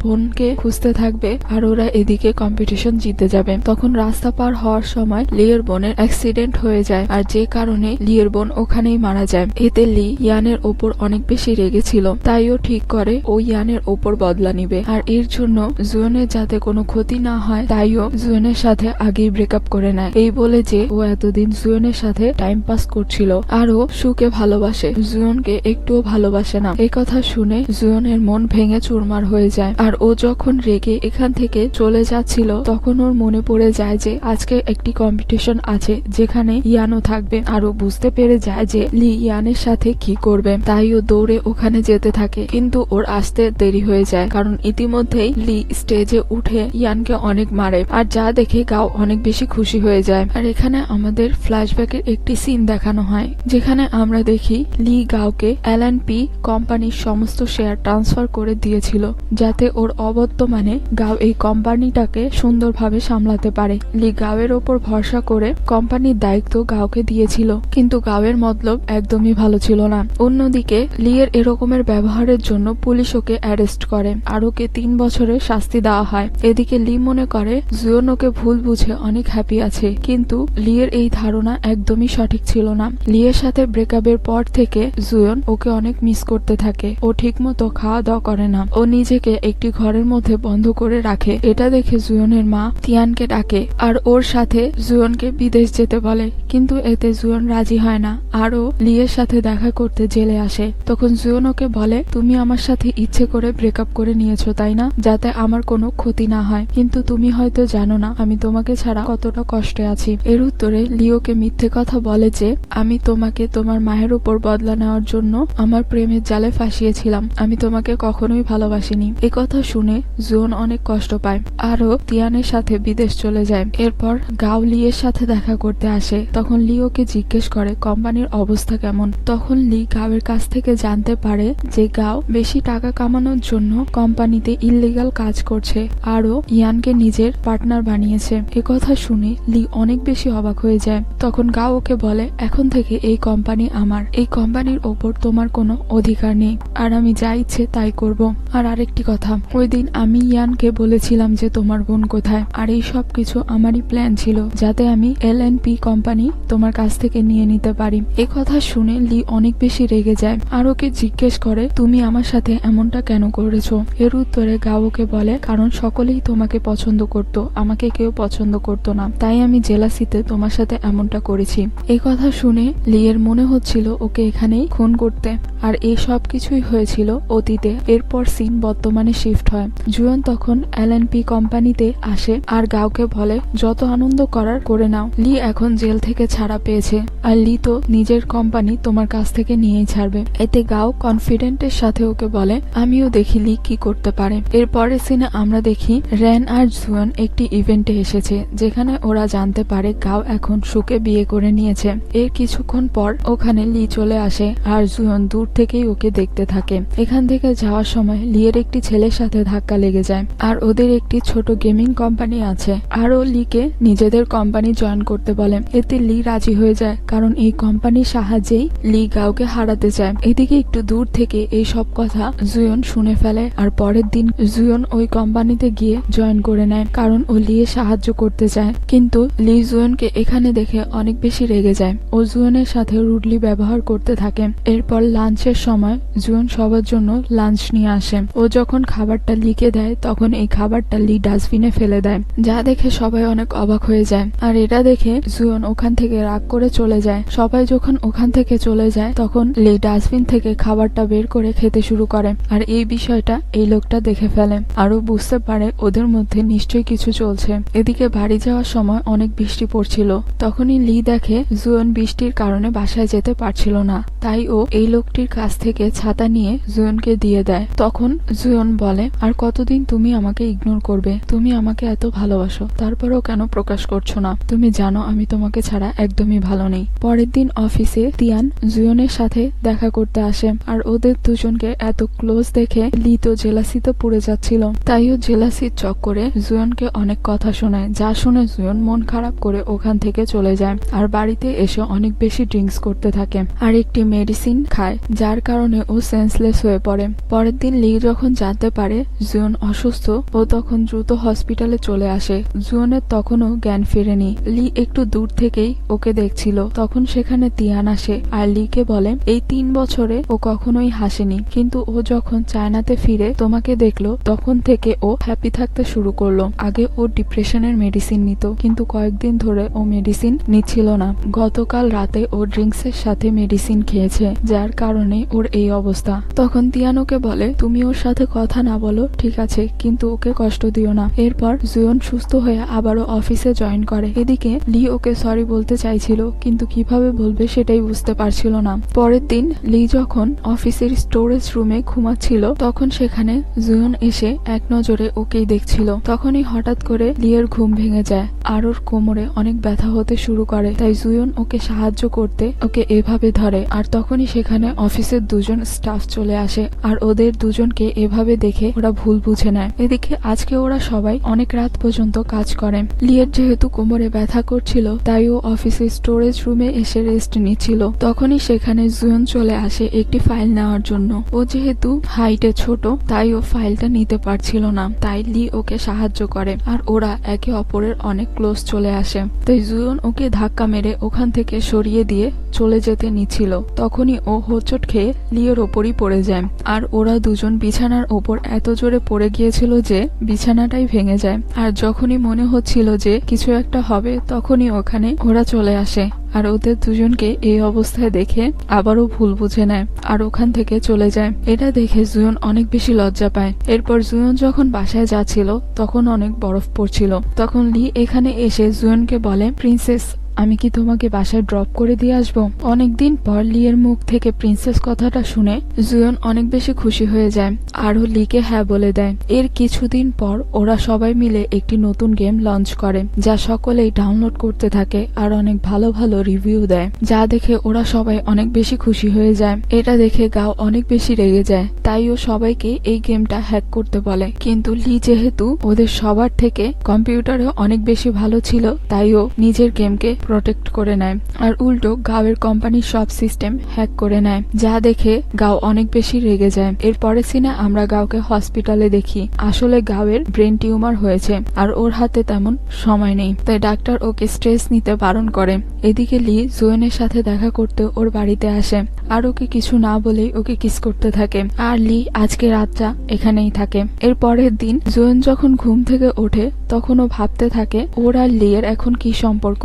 বোনকে খুঁজতে থাকবে আর ওরা এদিকে কম্পিটিশন জিতে যাবে। তখন রাস্তা পার হওয়ার সময় লিয়ের বোনের অ্যাক্সিডেন্ট হয়ে যায় আর যে কারণে লিয়ের বোন ওখানেই মারা যায়। এতে লি ইয়ানের ওপর অনেক বেশি রেগেছিল, তাই ও ঠিক করে ও ইয়ানের ওপর বদলা নিবে। আর এর জন্য জুয়নের যাতে কোনো ক্ষতি না হয় তাইও জুয়নের সাথে আগেই ব্রেকআপ করে নেয়, এই বলে যে ও এতদিন জুয়নের সাথে টাইম পাস করছিল আর ও সুকে ভালোবাসে, জুয়নকে একটুও ভালোবাসে না। এই কথা শুনে জুয়নের মন ভেঙে চুরমার হয়ে যায়। আর ও যখন রেগে এখান থেকে চলে যাচ্ছিল তখন ওর মনে পড়ে যায় যে আজকে একটি কম্পিটিশন আছে যেখানে ইয়ানও থাকবে। আর ও বুঝতে পেরে যায় যে লি ইয়ানের সাথে কি করবে, তাই ও দৌড়ে ওখানে যেতে থাকে। কিন্তু ওর আসতে দেরি হয়ে যায়, কারণ ইতিমধ্যেই লি স্টেজে উঠে ইয়ানকে অনেক মারে। আর যা দেখে গাও অনেক বেশি খুশি হয়ে যায়। আর এখানে আমাদের ফ্ল্যাশব্যাকের একটি সিন দেখানো হয়, যেখানে আমরা দেখি লি গাওকে L&P কোম্পানির সমস্ত শেয়ার ট্রান্সফার করে দিয়েছিল, যাতে ওর অবর্তমানে গাও এই কোম্পানিটাকে সুন্দরভাবে সামলাতে পারে। লি গাওয়ের ওপর ভরসা করে কোম্পানির দায়িত্ব গাওকে দিয়েছিল, কিন্তু গাওয়ের মতলব একদমই ভালো ছিল না। অন্যদিকে লিয়ের এরকমের ব্যবহারের জন্য পুলিশ ওকে অ্যারেস্ট করে আর ওকে 3 বছরের শাস্তি দেওয়া হয়। এদিকে লি মনে করে জুয়ন ওকে ভুল বুঝে অনেক হ্যাপি আছে, কিন্তু লিয়ের এই ধারণা একদমই সঠিক ছিল না। লিয়ের সাথে ব্রেকআপের পর থেকে জুয়ন ওকে অনেক মিস করতে থাকে। ও ঠিকমতো খাওয়া দাওয়া করে না, ও নিজেকে একটি ঘরের মধ্যে বন্ধ করে রাখে। এটা দেখে জুয়নের মা তিয়ানকে ডাকে আর ওর সাথে জুয়নকে বিদেশ যেতে বলে, কিন্তু এতে জুয়ন রাজি হয় না আর ও লিয়ের সাথে দেখা করতে জেলে আসে। তখন জুয়ন ওকে বলে তুমি আমার সাথে ইচ্ছে করে ব্রেকআপ করে নিয়েছো তাই না, যাতে আমার কোনো ক্ষতি না হয়, কিন্তু তুমি হয়তো জানো না আমি তোমাকে ছাড়া কতটা কষ্টে আছি। এর উত্তরে লিওকে মিথ্যে কথা বলে যে আমি তোমাকে তোমার মায়ের উপর বদলা নেওয়ার জন্য আমার প্রেমের জালে ফাঁসিয়েছিলাম, আমি তোমাকে কখনোই ভালোবাসিনি। এ কথা শুনে জুয়ন অনেক কষ্ট পায় আর ও তিয়ানের সাথে বিদেশ চলে যায়। এরপর গাও লিয়ের সাথে দেখা করতে আসে। তখন লিওকে জিজ্ঞেস করে কোম্পানির অবস্থা কেমন। তখন লি গাওয়ের কাছ থেকে জানতে পারে যে গাও বেশি টাকা কামানোর জন্য কোম্পানিতে ইল্লিগাল কাজ করছে আর ও ইয়ানকে নিজের পার্টনার বানিয়েছে। একথা শুনে লি অনেক বেশি অবাক হয়ে যায়। তখন গাও ওকে বলে এখন থেকে এই কোম্পানি আমার, এই কোম্পানির ওপর তোমার কোনো অধিকার নেই আর আমি যা ইচ্ছে তাই করব। আর আরেকটি কথা, ওই দিন আমি ইয়ানকে বলেছিলাম যে তোমার বোন কোথায়, আর এই সব কিছু আমারই প্ল্যান ছিল যাতে আমি L&P কোম্পানি তোমার কাছ থেকে নিয়ে নিতে পারি। এই কথা শুনে লি অনেক বেশি রেগে যায় আর ওকে জিজ্ঞেস করে তুমি আমার সাথে এমনটা কেন করেছো। এর উত্তরে গাও ওকে বলে কারণ সকলেই তোমাকে পছন্দ করত, আমাকে কেউ পছন্দ করতো না, তাই আমি জেলাসিতে তোমার সাথে এমনটা করেছি। এই কথা শুনে লিয়ের মনে হচ্ছিল ওকে এখানেই খুন করতে। আর এই সব কিছুই হয়েছিল অতীতে। এরপর সিন বর্তমানে শিফট হয়। জুয়ন তখন L&P কোম্পানিতে আসে আর গাওকে বলে যত আনন্দ করার করে নাও, লি এখন জেল থেকে থেকে ছাড়া পেয়েছে, আর লি তো নিজের কোম্পানি তোমার কাছ থেকে নিয়েই ছাড়বে। এতে গাও কনফিডেন্টের সাথে ওকে বলে আমিও দেখি লি কি করতে পারে। এর পরের সিনে আমরা দেখি রেন আর জুয়ন একটি ইভেন্টে এসেছে, যেখানে ওরা জানতে পারে গাও এখন সুকে বিয়ে করে নিয়েছে। এর কিছুক্ষণ পর ওখানে লি চলে আসে, আর জুয়ন দূর থেকেই ওকে দেখতে থাকে। এখান থেকে যাওয়ার সময় লিয়ের একটি ছেলের সাথে ধাক্কা লেগে যায়, আর ওদের একটি ছোট গেমিং কোম্পানি আছে, আর ও লিকে নিজেদের কোম্পানি জয়েন করতে বলে। এতে লি রাজি হয়ে যায়, কারণ এই কোম্পানির সাহায্যেই লি গাওকে হারাতে চায়। এদিকে একটু দূর থেকে এই সব কথা জুয়ন শুনে ফেলে, আর পরের দিন জুয়ন ওই কোম্পানিতে গিয়ে জয়েন করে নেয়, কারণ ও লিয়ে সাহায্য করতে চায়। কিন্তু লি জুয়নকে এখানে দেখে অনেক বেশি রেগে যায়। ও জুয়নের সাথে রুডলি ব্যবহার করতে থাকে। এরপর লাঞ্চের সময় জুয়ন সবার জন্য লাঞ্চ নিয়ে আসে। ও যখন খাবারটা লিকে দেয়, তখন এই খাবারটা লি ডাস্টবিনে ফেলে দেয়, যা দেখে সবাই অনেক অবাক হয়ে যায়। আর এটা দেখে জুয়ন ওখান থেকে রাগ করে চলে যায়। সবাই যখন ওখান থেকে চলে যায়, তখন লি ডাস্টবিন থেকে খাবারটা বের করে খেতে শুরু করে, আর এই বিষয়টা এই লোকটা দেখে ফেলে। আরো বুঝতে পারে ওদের মধ্যে নিশ্চয়ই কিছু চলছে। এদিকে বাড়ি যাওয়ার সময় অনেক বৃষ্টি পড়ছিল। তখনই লি দেখে জুয়ন বৃষ্টির কারণে বাসায় যেতে পারছিল না, তাই ও এই লোকটির কাছ থেকে ছাতা নিয়ে জুয়নকে দিয়ে দেয়। তখন জুয়ন বলে, আর কতদিন তুমি আমাকে ইগনোর করবে? তুমি আমাকে এত ভালোবাসো, তারপরেও কেন প্রকাশ করছো না? তুমি জানো আমি তোমাকে ছাড়া একদমই ভালো নেই। পরের দিন অফিসে তিয়ান জুয়নের সাথে দেখা করতে আসে, আর ওদের দুজনকে এত ক্লোজ দেখে লি তো জেলাসিতে পুড়ে যাচ্ছিল। তাই ও জেলাসির চক্করে জুয়নকে অনেক কথা শোনায়, যা শুনে জুয়ন মন খারাপ করে ওখান থেকে চলে যায়, আর বাড়িতে এসে অনেক বেশি ড্রিঙ্কস করতে থাকে, আর একটি মেডিসিন খায়, যার কারণে ও সেন্সলেস হয়ে পড়ে। পরের দিন লি যখন জানতে পারে জুয়ন অসুস্থ, ও তখন দ্রুত হসপিটালে চলে আসে। জুয়নের তখনও জ্ঞান ফেরেনি। লি একটু দূর থেকেই ওকে দেখছিল। তখন সেখানে তিয়ান আসে, আর লিকে বলে এই 3 বছরে ও কখনোই হাসেনি, কিন্তু ও যখন চায়নাতে ফিরে তোমাকে দেখলো, তখন থেকে ও হ্যাপি থাকতে শুরু করলো। আগে ও ডিপ্রেশনের মেডিসিন নিত, কিন্তু কয়েকদিন ধরে ও মেডিসিন নিচ্ছিল না। গতকাল রাতে ও ড্রিঙ্কসের সাথে মেডিসিন খেয়েছে, যার কারণে ওর এই অবস্থা। তখন তিয়ান ওকে বলে তুমি ওর সাথে কথা না বলো, ঠিক আছে, কিন্তু ওকে কষ্ট দিও না। এরপর জুয়ন সুস্থ হয়ে আবারও অফিসে জয়েন করে। এদিকে লি ওকে সরি বলতে চাইছিল, কিন্তু কিভাবে বলবে সেটাই বুঝতে পারছিল না। পরের দিন লি যখন অফিসের স্টোরেজ রুমে ঘুমাচ্ছিল, তখন সেখানে জুয়ন এসে এক নজরে ওকেই দেখছিল। তখনই হঠাৎ করে লিয়ের ঘুম ভেঙে যায়, আর ওর কোমরে অনেক ব্যথা হতে শুরু করে। তাই জুয়ন ওকে সাহায্য করতে ওকে এভাবে ধরে, আর তখনই সেখানে অফিসের দুজন স্টাফ চলে আসে, আর ওদের দুজনকে এভাবে দেখে ওরা ভুল বুঝে নেয়। এদিকে আজকে ওরা সবাই অনেক রাত পর্যন্ত কাজ করে। লিয়ের যেহেতু কোমরে ব্যথা করছিল, তাই ও অফিসের স্টোরেজ রুমে এসে রেস্ট নিচ্ছিল। তখনই সেখানে জুয়ন চলে আসে একটি ফাইল নেওয়ার জন্য। ও যেহেতু হাইটে ছোট, তাই ও ফাইলটা নিতে পারছিল না, তাই লি ওকে সাহায্য করে, আর ওরা একে অপরের অনেক ক্লোজ চলে আসে। তাই জুয়ন ওকে ধাক্কা মেরে ওখান থেকে সরিয়ে দিয়ে চলে যেতে নিচ্ছিল। তখনই ও হোঁচট খেয়ে লিয়ের ওপরই পড়ে যায়, আর ওরা দুজন বিছানার ওপর এত জোরে পড়ে গিয়েছিল যে বিছানাটাই ভেঙে যায়। আর যখনই মনে হচ্ছিল যে কিছু একটা হবে, তখনই ওখানে ওরা চলে আসে, আর ওদের দুজনকে এই অবস্থায় দেখে আবারও ভুল বুঝে নেয়, আর ওখান থেকে চলে যায়। এটা দেখে জুয়ন অনেক বেশি লজ্জা পায়। এরপর জুয়ন যখন বাসায় যাচ্ছিল, তখন অনেক বরফ পড়ছিল। তখন লি এখানে এসে জুয়নকে বলে প্রিন্সেস, আমি কি তোমাকে বাসায় ড্রপ করে দিয়ে আসবো? অনেকদিন পর লিয়ের মুখ থেকে প্রিন্সেস কথাটা শুনে জুয়ন অনেক বেশি খুশি হয়ে যায়, আর ও লিকে হ্যাঁ বলে দেয়। এর কিছুদিন পর ওরা সবাই মিলে একটি নতুন গেম লঞ্চ করে, যা সকলেই ডাউনলোড করতে থাকে, আর অনেক ভালো ভালো রিভিউ দেয়, যা দেখে ওরা সবাই অনেক বেশি খুশি হয়ে যায়। এটা দেখে গাও অনেক বেশি রেগে যায়, তাই ও সবাইকে এই গেমটা হ্যাক করতে বলে। কিন্তু লি যেহেতু ওদের সবার থেকে কম্পিউটারে অনেক বেশি ভালো ছিল, তাই ও নিজের গেমকে প্রোটেক্ট করে নেয়, আর উল্টো গাওয়ের কোম্পানির সব সিস্টেম হ্যাক করে নেয়, যা দেখে গাও অনেক বেশি রেগে যায়। এর পরের সিনে আমরা গাওকে হসপিটালে দেখি। আসলে গাওয়ের ব্রেন টিউমার হয়েছে, আর ওর হাতে তেমন সময় নেই, তাই ডাক্তার ওকে স্ট্রেস নিতে বারণ করে। এদিকে লি জুয়েনের সাথে দেখা করতে ওর বাড়িতে আসে, আর ওকে কিছু না বলেই ওকে কিস করতে থাকে, আর লি আজকে রাতটা এখানেই থাকে। এর পরের দিন জুয়েন যখন ঘুম থেকে ওঠে, তখন ও ভাবতে থাকে ওর আর লিয়ের এখন কি সম্পর্ক।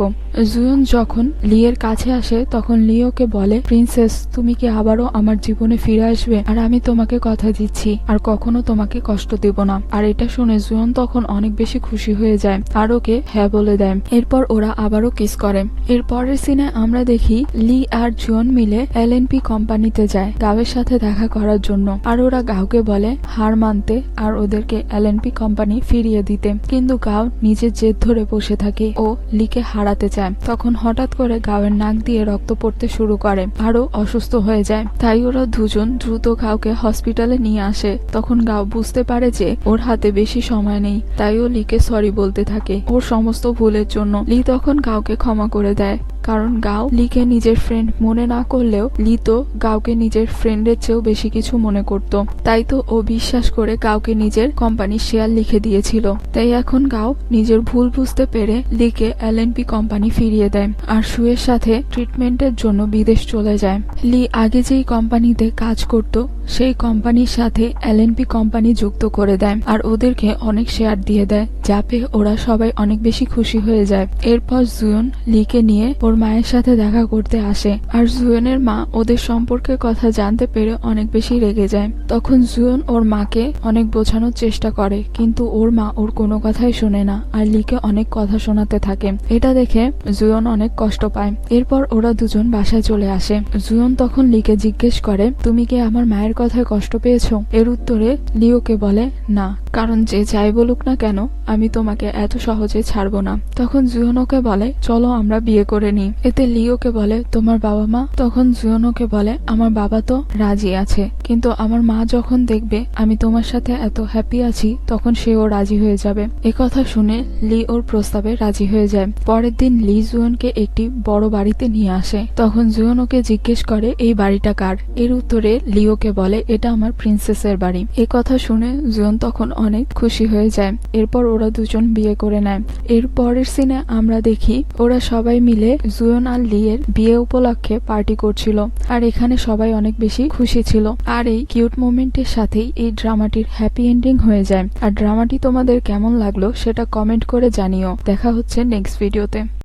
জুয়ন যখন লিয়ের কাছে আসে তখন লি ওকে বলে, প্রিন্সেস তুমি কি আবারও আমার জীবনে ফিরে আসবে, আর আমি তোমাকে কথা দিচ্ছি আর কখনো তোমাকে কষ্ট দেব না। আর এটা শুনে জুয়ন তখন অনেক বেশি খুশি হয়ে যায় আর ওকে হ্যাঁ বলে দেয়। এরপর ওরা আবারও কিস করে। এর পরের সিনে আমরা দেখি লি আর জুয়ন মিলে LNP কোম্পানিতে যায় গাওয়ের সাথে দেখা করার জন্য। আর ওরা গাওকে বলে হার মানতে আর ওদেরকে LNP কোম্পানি ফিরিয়ে দিতে, কিন্তু গাও নিজের জেদ ধরে বসে থাকে ও লিকে হারাতে চায়। তখন হঠাৎ করে গাওয়ের নাক দিয়ে রক্ত পড়তে শুরু করে আরো অসুস্থ হয়ে যায়। তাই ওরা দুজন দ্রুত গাওকে হসপিটালে নিয়ে আসে। তখন গাও বুঝতে পারে যে ওর হাতে বেশি সময় নেই, তাই ও লিকে সরি বলতে থাকে ওর সমস্ত ভুলের জন্য। লি তখন গাওকে ক্ষমা করে দেয়, কারণ গাও লিকে নিজের ফ্রেন্ড মনে না করলেও লি তো গাওকে নিজের ফ্রেন্ডের চেয়েও বেশি কিছু মনে করত। তাই তো ও বিশ্বাস করে গাওকে নিজের কোম্পানির শেয়ার লিখে দিয়েছিল। তাই এখন গাও নিজের ভুল বুঝতে পেরে লিকে LNP কোম্পানি ফিরিয়ে দেয় আর সুয়ের সাথে ট্রিটমেন্টের জন্য বিদেশ চলে যায়। লি আগে যেই কোম্পানিতে কাজ করত সেই কোম্পানির সাথে LNP কোম্পানি যুক্ত করে দেয় আর ওদেরকে অনেক শেয়ার দিয়ে দেয়, যা পেয়ে ওরা সবাই অনেক বেশি খুশি হয়ে যায়। এরপর জুয়ন লিকে নিয়ে ওর মায়ের সাথে দেখা করতে আসে আর জুয়নের মা ওদের সম্পর্কের কথা জানতে পেরে অনেক বেশি রেগে যায়। তখন জুয়ন ওর মাকে অনেক বোঝানোর চেষ্টা করে, কিন্তু ওর মা ওর কোনো কথাই শোনে না আর লিকে অনেক কথা শোনাতে থাকে। এটা দেখে জুয়ন অনেক কষ্ট পায়। এরপর ওরা দুজন বাসায় চলে আসে। জুয়ন তখন লিকে জিজ্ঞেস করে, তুমি কি আমার মায়ের কথায় কষ্ট পেয়েছো? এর উত্তরে লিওকে বলে, না, কারণ যে যাই বলুক না কেন আমি তোমাকে এত সহজে ছাড়বো না। তখন জুয়ন ওকে বলে, চলো আমরা বিয়ে করে নিই। এতে লিওকে বলে, তোমার বাবা মা? তখন জুয়ন ওকে বলে, আমার বাবা তো রাজি আছে, কিন্তু আমার মা যখন দেখবে আমি তোমার সাথে এত হ্যাপি আছি তখন সেও রাজি হয়ে যাবে। কথা শুনে লি ওর প্রস্তাবে রাজি হয়ে যায়। পরের দিন লি জুয়নকে একটি বড় বাড়িতে নিয়ে আসে। তখন জুয়ন ওকে জিজ্ঞেস করে, এই বাড়িটা কার? এর উত্তরে লিওকে বলে, এটা আমার প্রিন্সেসের বাড়ি। কথা শুনে জুয়ন তখন অনেক খুশি হয়ে যায়। এরপর ওরা দুজন বিয়ে করে নেয়। এর পরের সিনে আমরা দেখি ওরা সবাই মিলে জুয়ন আর লিয়ের বিয়ে উপলক্ষে পার্টি করছিল আর এখানে সবাই অনেক বেশি খুশি ছিল। আর এই কিউট মোমেন্টের সাথেই এই ড্রামাটির হ্যাপি এন্ডিং হয়ে যায়। আর ড্রামাটি তোমাদের কেমন লাগলো সেটা কমেন্ট করে জানিও। দেখা হচ্ছে নেক্সট ভিডিওতে।